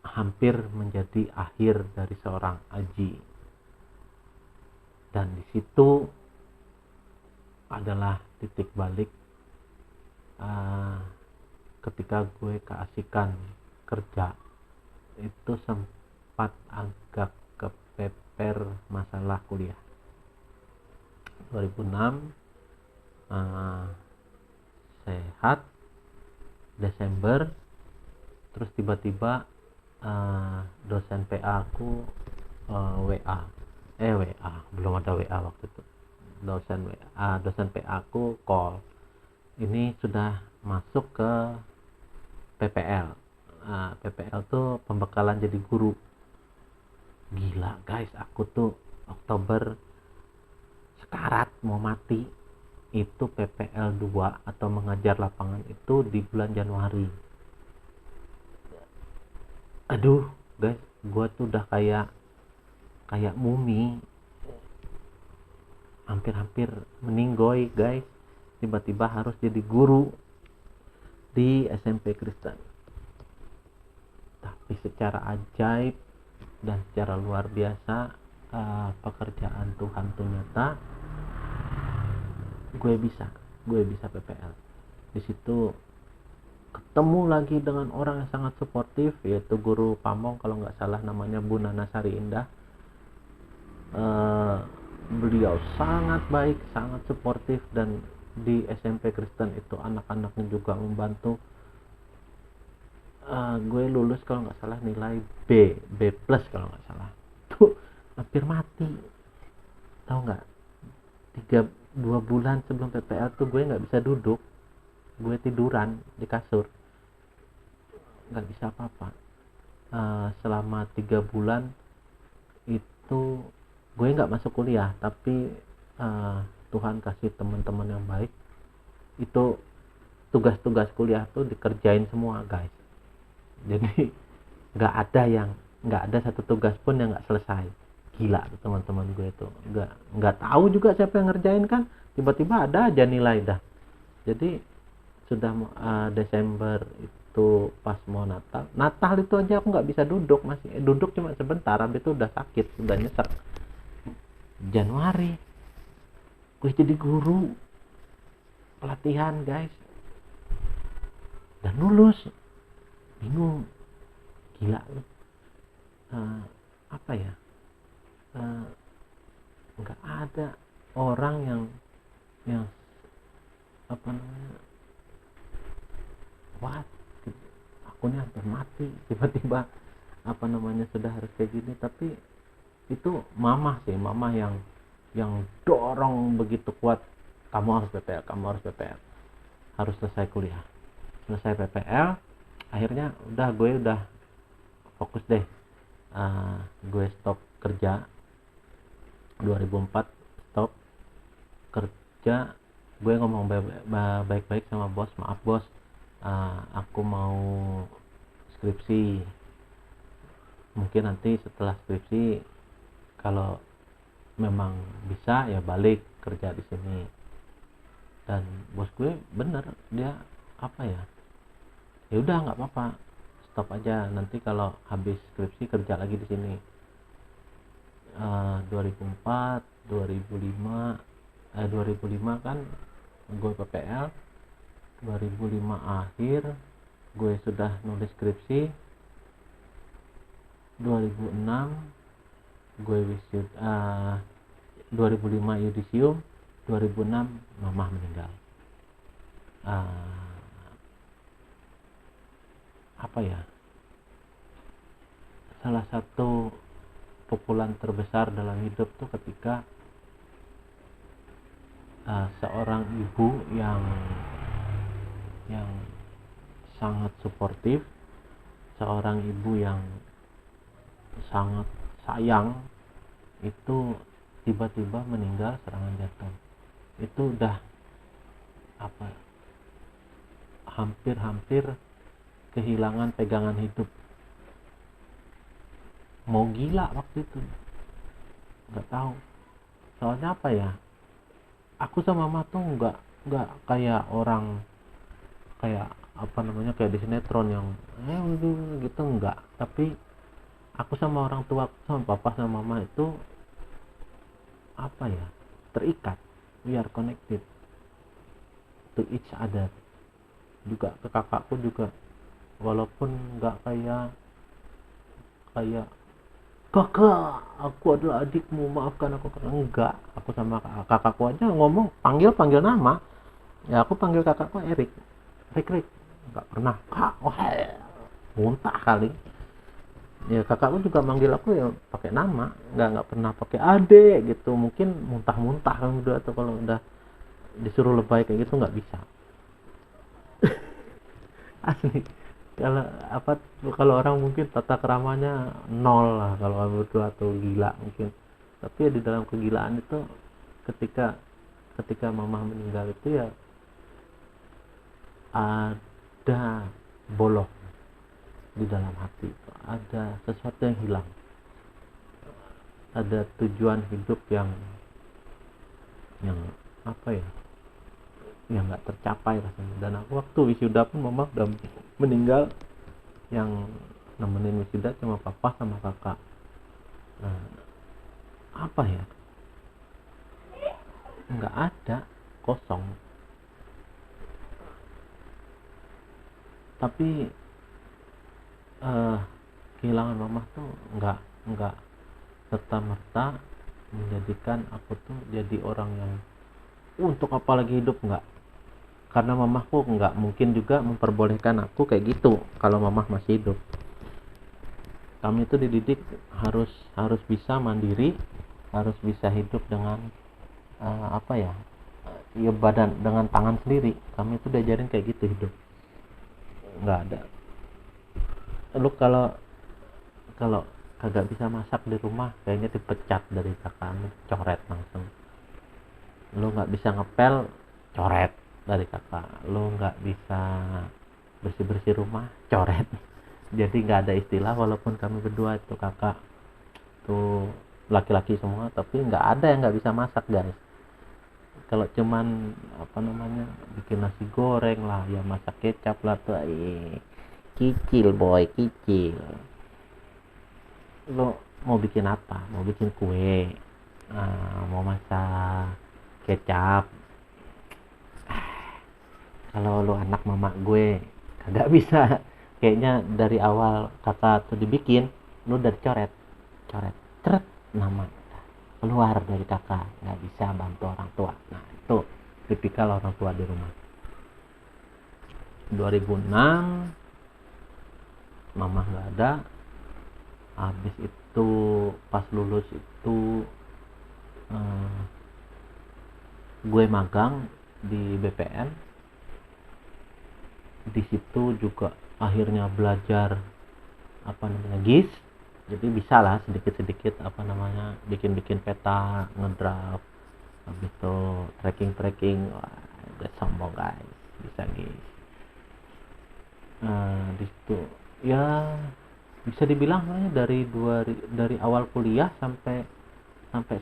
hampir menjadi akhir dari seorang Aji, dan di situ adalah titik balik ketika gue keasikan kerja. Itu sempat agak kepeper masalah kuliah. 2006 sehat, Desember terus tiba-tiba dosen PA aku WA belum ada WA waktu itu. Dosen PA aku call, ini sudah masuk ke PPL. PPL tuh pembekalan jadi guru. Gila guys, aku tuh Oktober sekarat mau mati, itu PPL 2 atau mengajar lapangan itu di bulan Januari. Aduh guys, gua tuh udah kayak mumi, hampir meninggoy guys. Tiba-tiba harus jadi guru di SMP Kristen. Tapi secara ajaib dan secara luar biasa, pekerjaan Tuhan tuh nyata. Gue bisa PPL. Di situ ketemu lagi dengan orang yang sangat suportif, yaitu guru Pamong, kalau nggak salah namanya Bu Nana Sari Indah. Beliau sangat baik, sangat suportif, dan di SMP Kristen itu anak-anaknya juga membantu. Gue lulus kalau nggak salah nilai B plus kalau nggak salah. Tuh hampir mati, tahu nggak? 2 bulan sebelum PPL tuh gue nggak bisa duduk, gue tiduran di kasur, nggak bisa apa-apa. Selama 3 bulan itu gue nggak masuk kuliah, tapi Tuhan kasih teman-teman yang baik. Itu tugas-tugas kuliah tuh dikerjain semua guys, jadi nggak ada satu tugas pun yang nggak selesai. Gila teman-teman gue itu nggak tahu juga siapa yang ngerjain, kan tiba-tiba ada aja nilai dah. Jadi sudah Desember itu pas mau Natal itu aja aku nggak bisa duduk, masih duduk cuma sebentar, habis itu udah sakit, udah nyesek. Januari gue jadi guru pelatihan guys, dan lulus. Bingung, gila lu. Apa ya, nggak ada orang yang apa namanya, what, aku nih hampir mati, tiba-tiba apa namanya sudah harus kayak gini. Tapi itu mama yang dorong begitu kuat, kamu harus PPL, harus selesai kuliah, selesai PPL. Akhirnya gue udah fokus deh. Gue stop kerja 2004, stop kerja. Gue ngomong baik-baik sama bos, maaf bos, aku mau skripsi, mungkin nanti setelah skripsi kalau memang bisa ya balik kerja di sini. Dan bos gue bener, dia apa ya udah nggak apa-apa, stop aja, nanti kalau habis skripsi kerja lagi di sini. 2004 2005 kan gue PPL. 2005 akhir gue sudah nulis skripsi. 2006 gue wisuda, 2005 yudisium, 2006 mamah meninggal. Apa ya, salah satu pukulan terbesar dalam hidup tuh ketika seorang ibu yang sangat suportif, seorang ibu yang sangat sayang, itu tiba-tiba meninggal serangan jantung. Itu udah apa, hampir kehilangan pegangan hidup. Mau gila waktu itu, nggak tahu soalnya apa ya, aku sama mama tuh nggak kayak orang, kayak apa namanya, kayak di sinetron yang gitu, enggak. Tapi aku sama orang tua, sama papa sama mama itu apa ya, terikat, we are connected to each other. Juga ke kakakku juga, walaupun nggak kayak kayak kakak aku adalah adikmu, maafkan aku, enggak. Aku sama kakakku aja ngomong panggil nama, ya aku panggil kakakku Erik, Rik, nggak pernah kak, wah muntah kali. Ya kakakku juga manggil aku ya pakai nama, nggak pernah pakai adek gitu. Mungkin muntah-muntah kan udah, atau kalau udah disuruh lebay kayak gitu nggak bisa. Asli. Kalau apa, kalau orang mungkin tata keramanya nol lah kalau kamu berdua, atau gila mungkin. Tapi ya di dalam kegilaan itu, ketika ketika mama meninggal itu ya ada bolong di dalam hati itu, ada sesuatu yang hilang, ada tujuan hidup yang apa ya, yang nggak tercapai rasanya. Dan aku waktu wisuda pun mama udah meninggal, yang nemenin wisuda cuma papa sama kakak. Nah, apa ya, nggak ada, kosong. Tapi kehilangan mama tuh nggak serta merta menjadikan aku tuh jadi orang yang untuk apa lagi hidup, nggak. Karena mamaku nggak mungkin juga memperbolehkan aku kayak gitu kalau mamah masih hidup. Kami itu dididik harus bisa mandiri, harus bisa hidup dengan apa ya, ya badan dengan tangan sendiri. Kami itu diajarin kayak gitu hidup. Nggak ada lu kalau kalau kagak bisa masak di rumah, kayaknya dipecat dari kakakmu, coret langsung. Lu nggak bisa ngepel, coret dari kakak. Lu nggak bisa bersih rumah, coret. Jadi nggak ada istilah, walaupun kami berdua itu kakak tuh laki-laki semua, tapi nggak ada yang nggak bisa masak, guys. Kalau cuman apa namanya, bikin nasi goreng lah, ya masak kecap lah tuh, kicil boy, kicil. Lo mau bikin apa? Mau bikin kue, mau masak kecap. Kalau lo anak mama gue kagak bisa. Kayaknya dari awal kakak tuh dibikin, lo udah coret ceret nama keluar dari kakak, nggak bisa bantu orang tua. Nah itu tipikal orang tua di rumah. 2006 mama nggak ada. Habis itu pas lulus itu gue magang di BPN. Di situ juga akhirnya belajar apa namanya, GIS. Jadi bisa lah sedikit-sedikit apa namanya, bikin peta, ngedraft. Habis itu tracking. Wah, gue sombong guys, bisa GIS. Di situ ya bisa dibilang dari awal kuliah sampai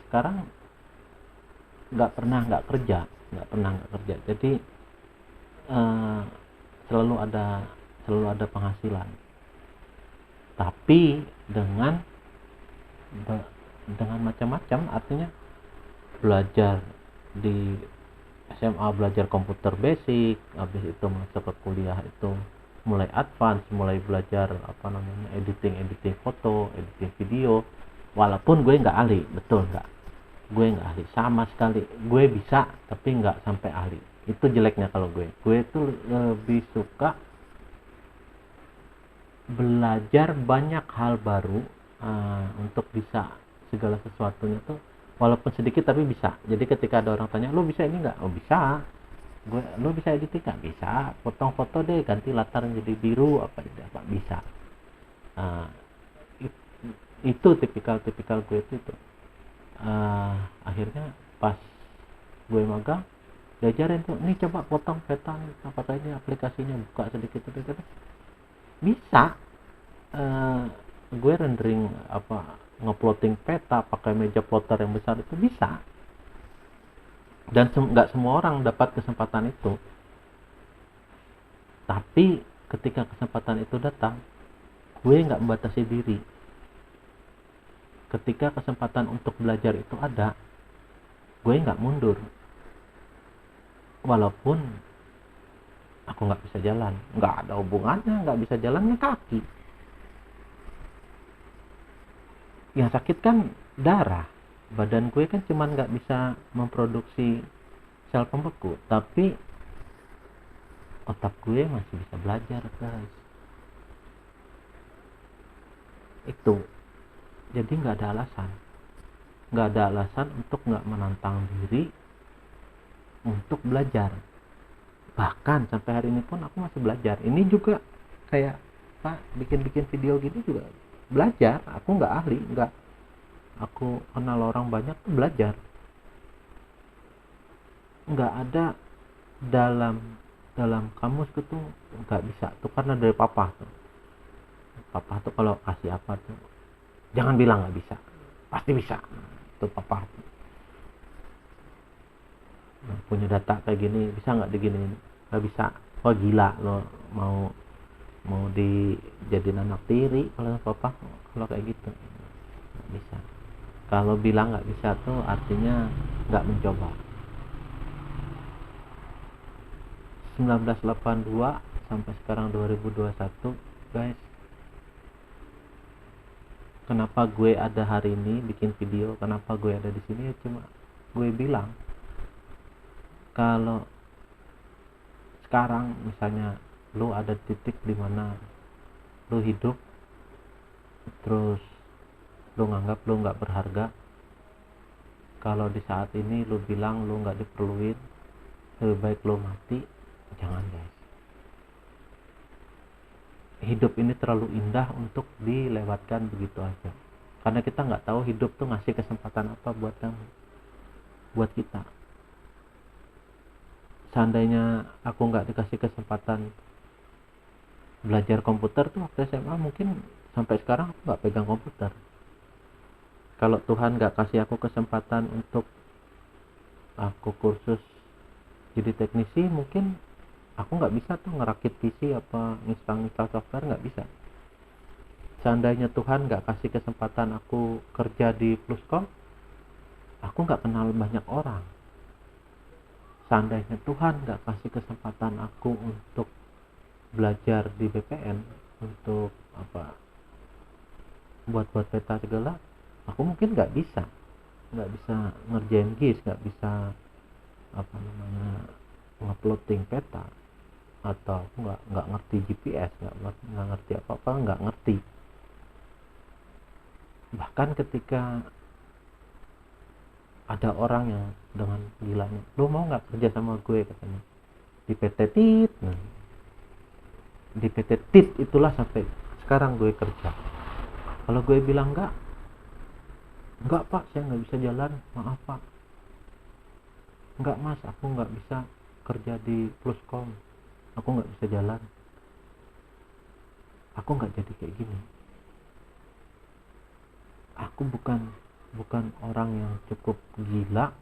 sekarang nggak pernah nggak kerja. Jadi selalu ada penghasilan, tapi dengan macam-macam. Artinya belajar di SMA, belajar komputer basic, habis itu masuk ke kuliah itu mulai advance, mulai belajar apa namanya, editing foto, editing video. Walaupun gue nggak ahli, betul nggak, gue nggak ahli sama sekali. Gue bisa tapi nggak sampai ahli. Itu jeleknya kalau gue tuh lebih suka belajar banyak hal baru, untuk bisa segala sesuatunya tuh walaupun sedikit tapi bisa. Jadi ketika ada orang tanya, lo bisa ini nggak? Oh bisa. Lo bisa editing nggak? Bisa. Potong foto deh, ganti latar jadi biru apa bisa. Itu tipikal gue itu. Akhirnya pas gue magang diajarin tuh, nih coba potong peta nih, apa saja aplikasinya, buka sedikit bisa. Gue rendering apa, ngeploting peta pakai meja plotter yang besar itu bisa. dan nggak semua orang dapat kesempatan itu. Tapi ketika kesempatan itu datang, gue nggak membatasi diri. Ketika kesempatan untuk belajar itu ada, gue nggak mundur. Walaupun aku nggak bisa jalan, nggak ada hubungannya, nggak bisa jalannya kaki. Yang sakit kan darah. Badan gue kan cuman nggak bisa memproduksi sel pembeku, tapi otak gue masih bisa belajar, guys. Itu jadi nggak ada alasan untuk nggak menantang diri untuk belajar. Bahkan sampai hari ini pun aku masih belajar. Ini juga kayak Pak bikin video gini juga belajar. Aku nggak ahli, nggak aku kenal orang banyak tuh belajar. Nggak ada dalam kamusku tuh nggak bisa tuh, karena dari papa tuh kalau kasih apa tuh jangan bilang nggak bisa, pasti bisa. Tuh papa punya data kayak gini, bisa nggak diginiin? Nggak bisa. Oh gila lo, mau dijadiin anak tiri kalau papa kalau kayak gitu. Nggak bisa. Kalau bilang nggak bisa tuh artinya nggak mencoba. 1982 sampai sekarang 2021, guys. Kenapa gue ada hari ini bikin video, kenapa gue ada di sini, ya cuma gue bilang kalau sekarang misalnya lu ada titik di mana lu hidup terus lu nganggap lu nggak berharga, kalau di saat ini lu bilang lu nggak diperluin, lebih baik lu mati. Jangan, guys. Hidup ini terlalu indah untuk dilewatkan begitu aja, karena kita nggak tahu hidup tuh ngasih kesempatan apa buat kamu, buat kita. Seandainya aku nggak dikasih kesempatan belajar komputer tuh waktu SMA, mungkin sampai sekarang aku nggak pegang komputer. Kalau Tuhan nggak kasih aku kesempatan untuk aku kursus jadi teknisi, mungkin aku nggak bisa tuh ngerakit PC apa install software, nggak bisa. Seandainya Tuhan nggak kasih kesempatan aku kerja di Pluscom, aku nggak kenal banyak orang. Seandainya Tuhan nggak kasih kesempatan aku untuk belajar di BPN untuk apa, buat peta segala, aku mungkin nggak bisa ngerjain GIS, nggak bisa apa namanya nguploading peta, atau aku nggak ngerti GPS, nggak ngerti apa-apa, nggak ngerti. Bahkan ketika ada orang yang dengan gilanya, lu mau nggak kerja sama gue, katanya, di PT TIT. Nah, di PT TIT itulah sampai sekarang gue kerja. Kalau gue bilang enggak pak, saya nggak bisa jalan, maaf pak. Enggak mas, aku nggak bisa kerja di Pluscom, aku nggak bisa jalan, aku nggak jadi kayak gini. Aku bukan orang yang cukup gila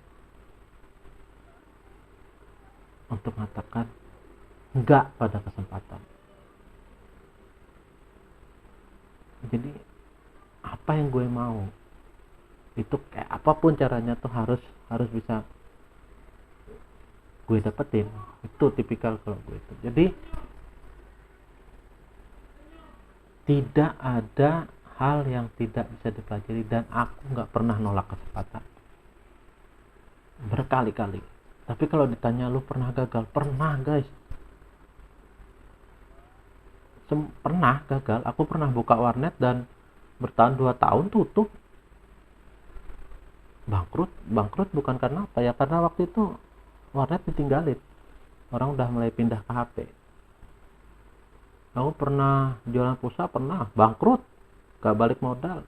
untuk mengatakan enggak pada kesempatan. Jadi apa yang gue mau itu kayak apapun caranya tuh harus bisa gue dapetin. Itu tipikal kalau gue itu. Jadi tidak ada hal yang tidak bisa dipelajari, dan aku nggak pernah nolak kesempatan berkali-kali. Tapi kalau ditanya lu pernah gagal, pernah, guys. Pernah gagal. Aku pernah buka warnet dan bertahan 2 tahun tutup, bangkrut bukan karena apa ya, karena waktu itu warnet ditinggalin, orang udah mulai pindah ke HP. Aku pernah jualan pulsa, pernah bangkrut, gak balik modal.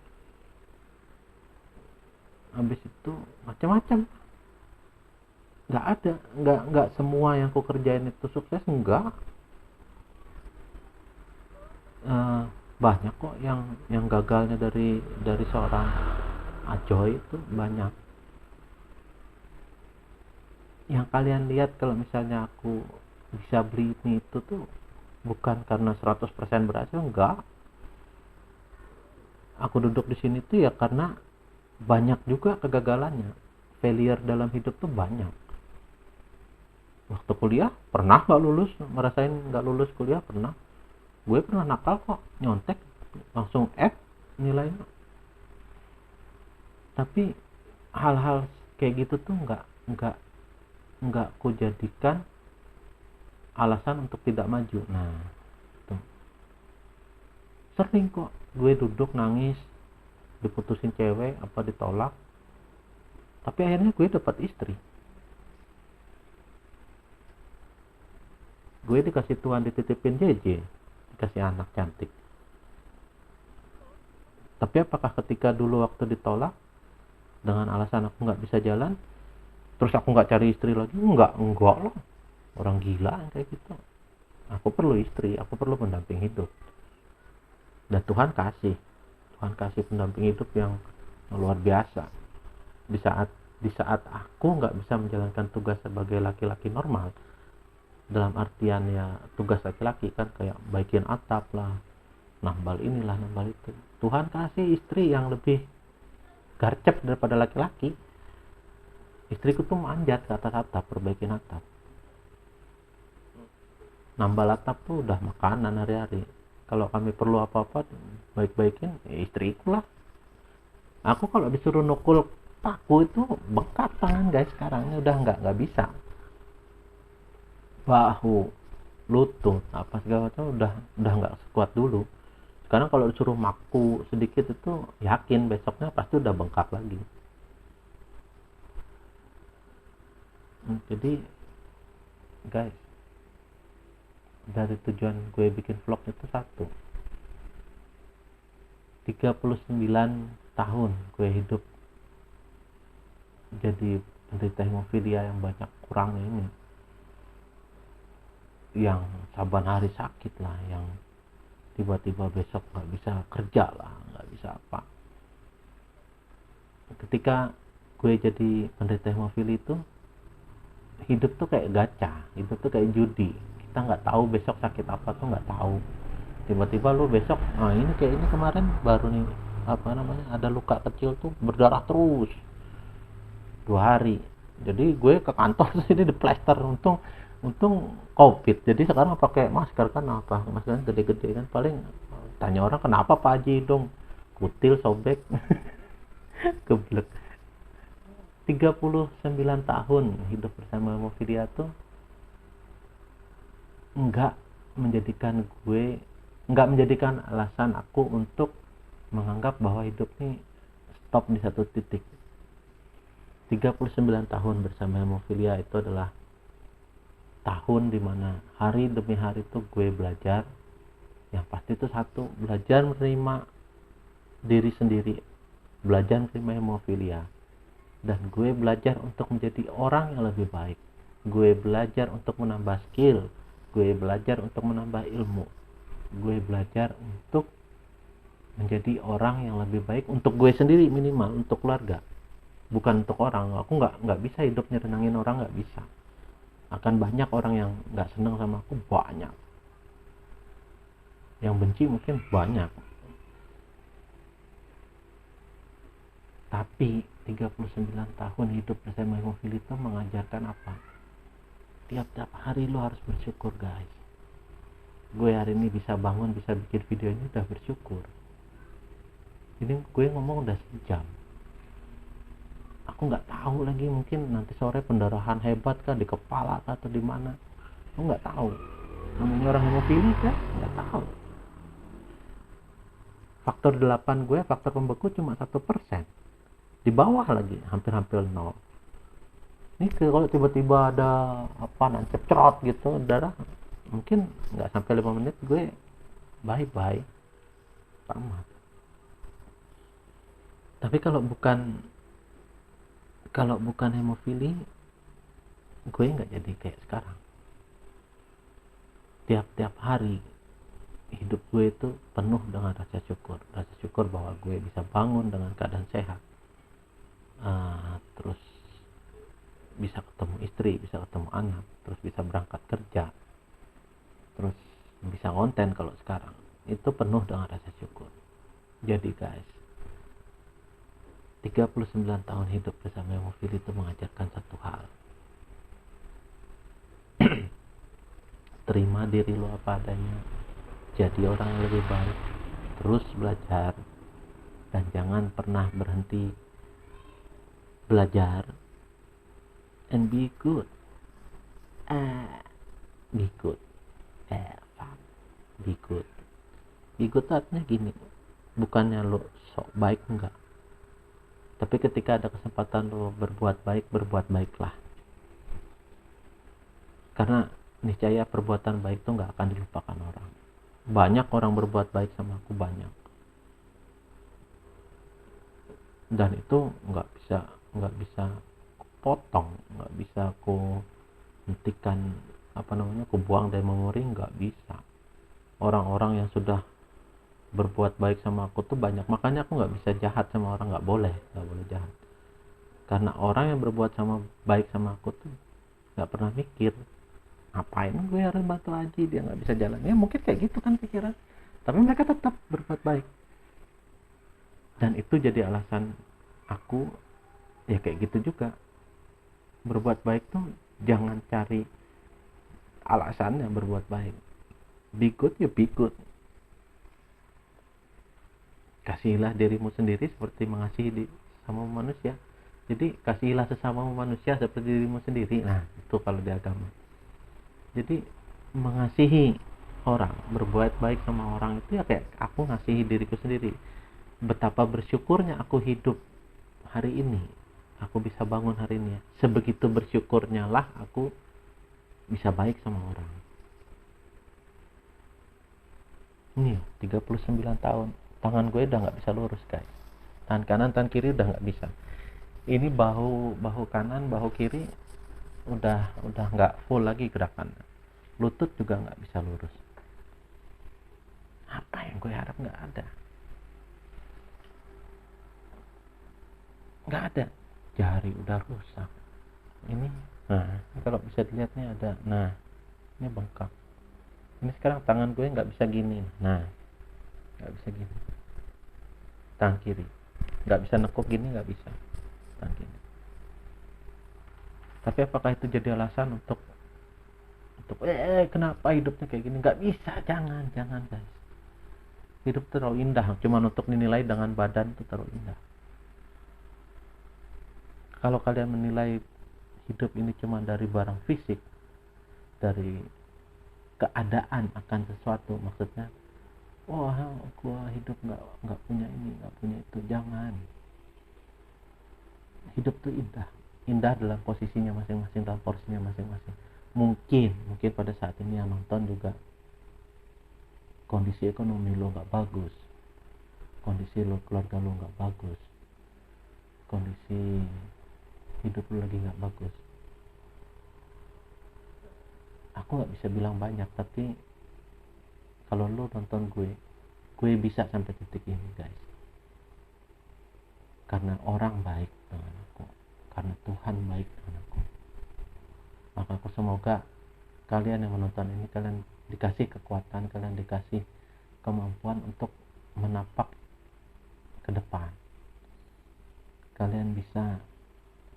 Habis itu macam-macam, nggak semua yang aku kerjain itu sukses, enggak. Banyak kok yang gagalnya dari seorang Ajoy itu banyak. yang kalian lihat kalau misalnya aku bisa beli ini itu tuh bukan karena 100% berhasil, enggak. Aku duduk di sini tuh ya karena banyak juga kegagalannya. Failure dalam hidup tuh banyak. Waktu kuliah pernah nggak lulus, ngerasain nggak lulus kuliah pernah. Gue pernah nakal kok, nyontek langsung F nilainya. Tapi hal-hal kayak gitu tuh nggak ku jadikan alasan untuk tidak maju. Nah, tuh. Sering kok gue duduk nangis, diputusin cewek apa ditolak, tapi akhirnya gue dapat istri. Gue dikasih Tuhan, dititipin JJ, dikasih anak cantik. Tapi apakah ketika dulu waktu ditolak dengan alasan aku nggak bisa jalan, terus aku nggak cari istri lagi? Enggak loh, orang gila kayak gitu. Aku perlu istri, aku perlu pendamping hidup, dan Tuhan kasih pendamping hidup yang luar biasa. Di saat aku nggak bisa menjalankan tugas sebagai laki-laki normal, dalam artian ya tugas laki-laki kan kayak baikin atap lah, nambal inilah nambal itu, Tuhan kasih istri yang lebih garcep daripada laki-laki. Istriku tuh manjat ke atas atap, perbaikin atap, nambal atap tuh udah makanan hari-hari. Kalau kami perlu apa-apa baik-baikin ya istriku lah. Aku kalau disuruh nukul paku itu bengkak tangan guys, sekarang ini udah nggak bisa. Bahu, lutut, apa segala macam udah nggak sekuat dulu. Sekarang kalau disuruh maku sedikit itu yakin besoknya pasti udah bengkak lagi. Jadi guys, dari tujuan gue bikin vlog itu satu, 39 tahun gue hidup jadi penderita hemofilia yang banyak kurangnya ini, yang saban hari sakit lah, yang tiba-tiba besok nggak bisa kerja lah, nggak bisa apa. Ketika gue jadi penderita hemofilia itu, hidup tuh kayak gacha, hidup tuh kayak judi. Kita nggak tahu besok sakit apa tuh nggak tahu. Tiba-tiba lu besok, ini kayak ini kemarin baru nih apa namanya, ada luka kecil tuh berdarah terus 2 hari. Jadi gue ke kantor sini di plester, untung covid, jadi sekarang pakai masker kan, apa maskernya gede-gede kan, paling tanya orang kenapa Pak Haji dong, kutil sobek. Geblek. 39 tahun hidup bersama hemofilia tuh enggak menjadikan alasan aku untuk menganggap bahwa hidup ini stop di satu titik. 39 tahun bersama hemofilia itu adalah tahun dimana hari demi hari tuh gue belajar. Yang pasti itu satu, belajar menerima diri sendiri, belajar menerima hemofilia, dan gue belajar untuk menjadi orang yang lebih baik. Gue belajar untuk menambah skill, gue belajar untuk menambah ilmu, gue belajar untuk menjadi orang yang lebih baik untuk gue sendiri, minimal untuk keluarga, bukan untuk orang. Aku nggak bisa hidup nyenengin orang, nggak bisa. Akan banyak orang yang nggak seneng sama aku, banyak yang benci, mungkin banyak. Tapi 39 tahun hidup bersama hemofilia itu mengajarkan apa? Tiap-tiap hari lo harus bersyukur guys. Gue hari ini bisa bangun, bisa bikin video ini, udah bersyukur. Ini gue ngomong udah sejam. Aku nggak tahu lagi, mungkin nanti sore pendarahan hebat kah di kepala kah atau di mana. Aku nggak tahu. Namanya orang hemofilia kan nggak tahu. Faktor 8 gue, faktor pembeku cuma 1%. Di bawah lagi, hampir-hampir 0. Ini kalau tiba-tiba ada apa nancep cerot gitu darah, mungkin nggak sampai 5 menit gue bye-bye, tamat. Tapi kalau bukan hemofilia, gue nggak jadi kayak sekarang. Tiap-tiap hari hidup gue itu penuh dengan rasa syukur bahwa gue bisa bangun dengan keadaan sehat. Terus bisa ketemu istri, bisa ketemu anak, terus bisa berangkat kerja, terus bisa konten kalau sekarang, itu penuh dengan rasa syukur. Jadi guys, 39 tahun hidup bersama Emofil itu mengajarkan satu hal. Terima diri lo apa adanya, jadi orang yang lebih baik, terus belajar, dan jangan pernah berhenti belajar. And be good. Be good. Be good. Be good artinya gini, bukannya lo sok baik, enggak, tapi ketika ada kesempatan lo berbuat baiklah, karena niscaya perbuatan baik itu nggak akan dilupakan orang. Banyak orang berbuat baik sama aku, banyak, dan itu nggak bisa potong, nggak bisa aku hentikan, aku buang dari memori, nggak bisa. Orang-orang yang sudah berbuat baik sama aku tuh banyak, makanya aku nggak bisa jahat sama orang, nggak boleh jahat, karena orang yang berbuat baik sama aku tuh nggak pernah mikir ngapain gue harus bantu Aji, dia nggak bisa jalan, ya mungkin kayak gitu kan pikiran, tapi mereka tetap berbuat baik, dan itu jadi alasan aku ya kayak gitu juga. Berbuat baik tuh jangan cari alasannya berbuat baik. Be good, ya be good. Kasihilah dirimu sendiri seperti mengasihi sama manusia. Jadi kasihilah sesama manusia seperti dirimu sendiri. Nah itu kalau di agama. Jadi mengasihi orang, berbuat baik sama orang itu ya kayak aku ngasihi diriku sendiri. Betapa bersyukurnya aku hidup hari ini, aku bisa bangun hari ini, sebegitu bersyukurnya lah aku bisa baik sama orang. Ini 39 tahun, tangan gue udah nggak bisa lurus guys, tangan kanan tangan kiri udah nggak bisa. Ini bahu kanan bahu kiri udah nggak full lagi gerakan, lutut juga nggak bisa lurus. Apa yang gue harap? Nggak ada. Jari udah rusak ini. Nah kalau bisa dilihat nih ada, nah ini bengkak. Ini sekarang tangan gue nggak bisa gini, nah nggak bisa gini, tangan kiri nggak bisa nekuk gini, nggak bisa tangan kiri. Tapi apakah itu jadi alasan untuk kenapa hidupnya kayak gini? Nggak bisa, jangan guys. Hidup terlalu indah cuman untuk dinilai dengan badan, itu terlalu indah. Kalau kalian menilai hidup ini cuma dari barang fisik, dari keadaan akan sesuatu, maksudnya wah gua hidup nggak punya ini, nggak punya itu, jangan. Hidup tuh indah dalam posisinya masing-masing, dalam porsinya masing-masing. Mungkin pada saat ini yang nonton juga kondisi ekonomi lo nggak bagus, kondisi lo keluarga lo nggak bagus, kondisi hidup lo lagi nggak bagus. Aku nggak bisa bilang banyak, tapi kalau lo nonton gue bisa sampai titik ini guys, karena orang baik dengan aku, karena Tuhan baik dengan aku. Maka aku semoga kalian yang menonton ini, kalian dikasih kekuatan, kalian dikasih kemampuan untuk menapak ke depan. Kalian bisa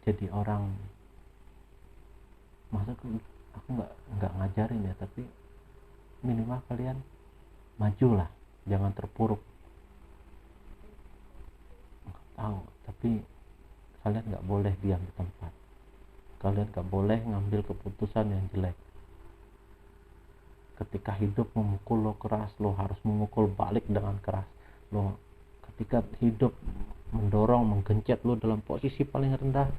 jadi orang, maksudku aku nggak ngajarin ya, tapi minimal kalian majulah, jangan terpuruk. Nggak tahu, tapi kalian nggak boleh diam di tempat, kalian nggak boleh ngambil keputusan yang jelek. Ketika hidup memukul lo keras, lo harus memukul balik dengan keras. Lo ketika hidup mendorong, menggencet lo dalam posisi paling rendah,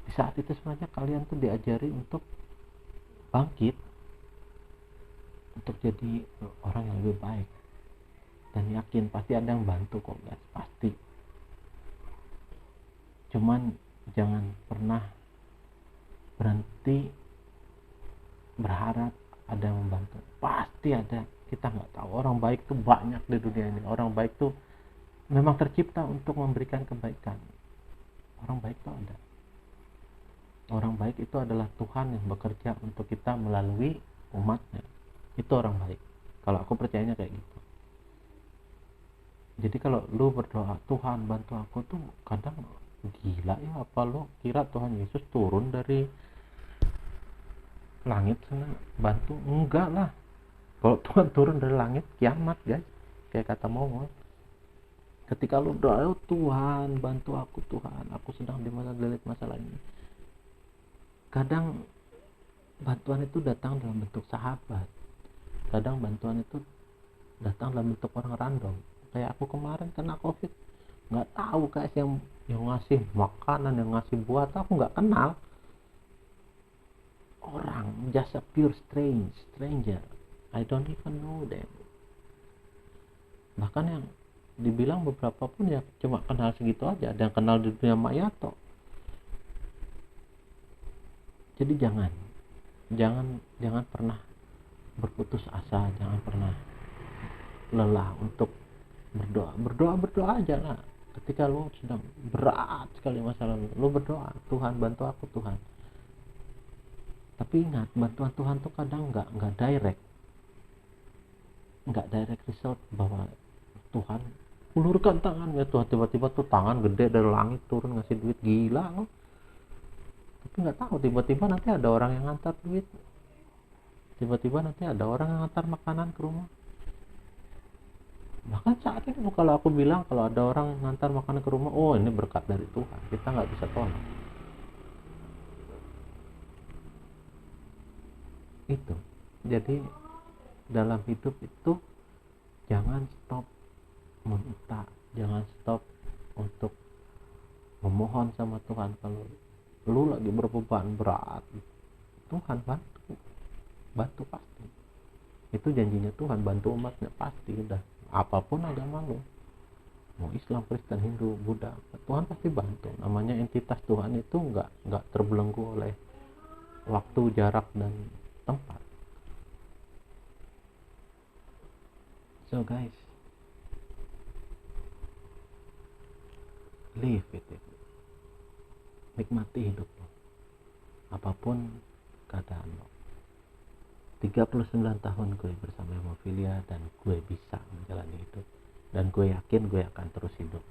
di saat itu sebenarnya kalian tuh diajari untuk bangkit, untuk jadi orang yang lebih baik. Dan yakin pasti ada yang bantu kok guys, pasti. Cuman jangan pernah berhenti berharap ada yang membantu. Pasti ada, kita nggak tahu. Orang baik tuh banyak di dunia ini. Orang baik tuh memang tercipta untuk memberikan kebaikan. Orang baik tuh ada. Orang baik itu adalah Tuhan yang bekerja untuk kita melalui umatnya. Itu orang baik. Kalau aku percayanya kayak gitu. Jadi kalau lu berdoa, Tuhan bantu aku, tuh kadang gila ya, apa lu kira Tuhan Yesus turun dari langit sana bantu? Enggak lah. Kalau Tuhan turun dari langit, kiamat guys. Kayak kata Mongol. Ketika lu doa, oh, Tuhan bantu aku, Tuhan aku sedang di masalah ini. Kadang bantuan itu datang dalam bentuk sahabat, kadang bantuan itu datang dalam bentuk orang random. Kayak aku kemarin kena covid, nggak tahu guys, yang ngasih makanan, yang ngasih buat aku nggak kenal orang, just a pure stranger, I don't even know them. Bahkan yang dibilang beberapa pun ya cuma kenal segitu aja, ada yang kenal di dunia maya toh. Jadi jangan pernah berputus asa, jangan pernah lelah untuk berdoa aja lah. Ketika lu sedang berat sekali masalah lu berdoa, Tuhan bantu aku, Tuhan. Tapi ingat, bantuan Tuhan tuh kadang nggak direct result, bahwa Tuhan ulurkan tangan ya Tuhan, tiba-tiba tuh tangan gede dari langit turun ngasih duit, gila loh. Tapi nggak tahu, tiba-tiba nanti ada orang yang ngantar duit, tiba-tiba nanti ada orang yang ngantar makanan ke rumah. Bahkan saat ini kalau aku bilang, kalau ada orang ngantar makanan ke rumah, oh ini berkat dari Tuhan, kita nggak bisa tolak itu. Jadi dalam hidup itu jangan stop meminta, jangan stop untuk memohon sama Tuhan. Kalau lu lagi berbeban berat, Tuhan bantu pasti. Itu janjinya Tuhan, bantu umatnya pasti. Udah, apapun agama lu, mau Islam, Kristen, Hindu, Buddha, Tuhan pasti bantu. Namanya entitas Tuhan itu nggak terbelenggu oleh waktu, jarak, dan tempat. So guys, live it, nikmati hidup lo, apapun keadaan lo. 39 tahun gue bersama hemofilia, dan gue bisa menjalani hidup, dan gue yakin gue akan terus hidup.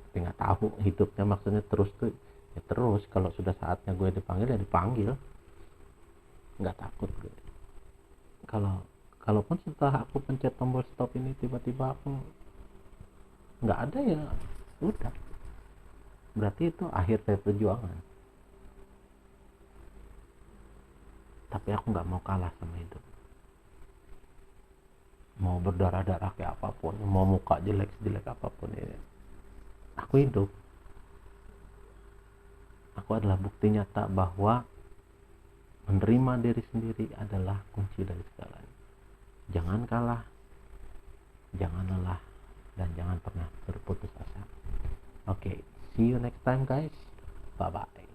Tapi nggak tahu hidupnya maksudnya terus tuh ya terus, kalau sudah saatnya gue dipanggil ya dipanggil, nggak takut gue. Kalaupun setelah aku pencet tombol stop ini tiba-tiba aku nggak ada, ya udah, berarti itu akhir dari perjuangan. Tapi aku nggak mau kalah sama hidup. Mau berdarah-darah kayak apapun, mau muka jelek apapun, ya aku hidup. Aku adalah bukti nyata bahwa menerima diri sendiri adalah kunci dari segalanya. Jangan kalah, jangan lelah, dan jangan pernah berputus asa. Oke, see you next time guys. Bye bye.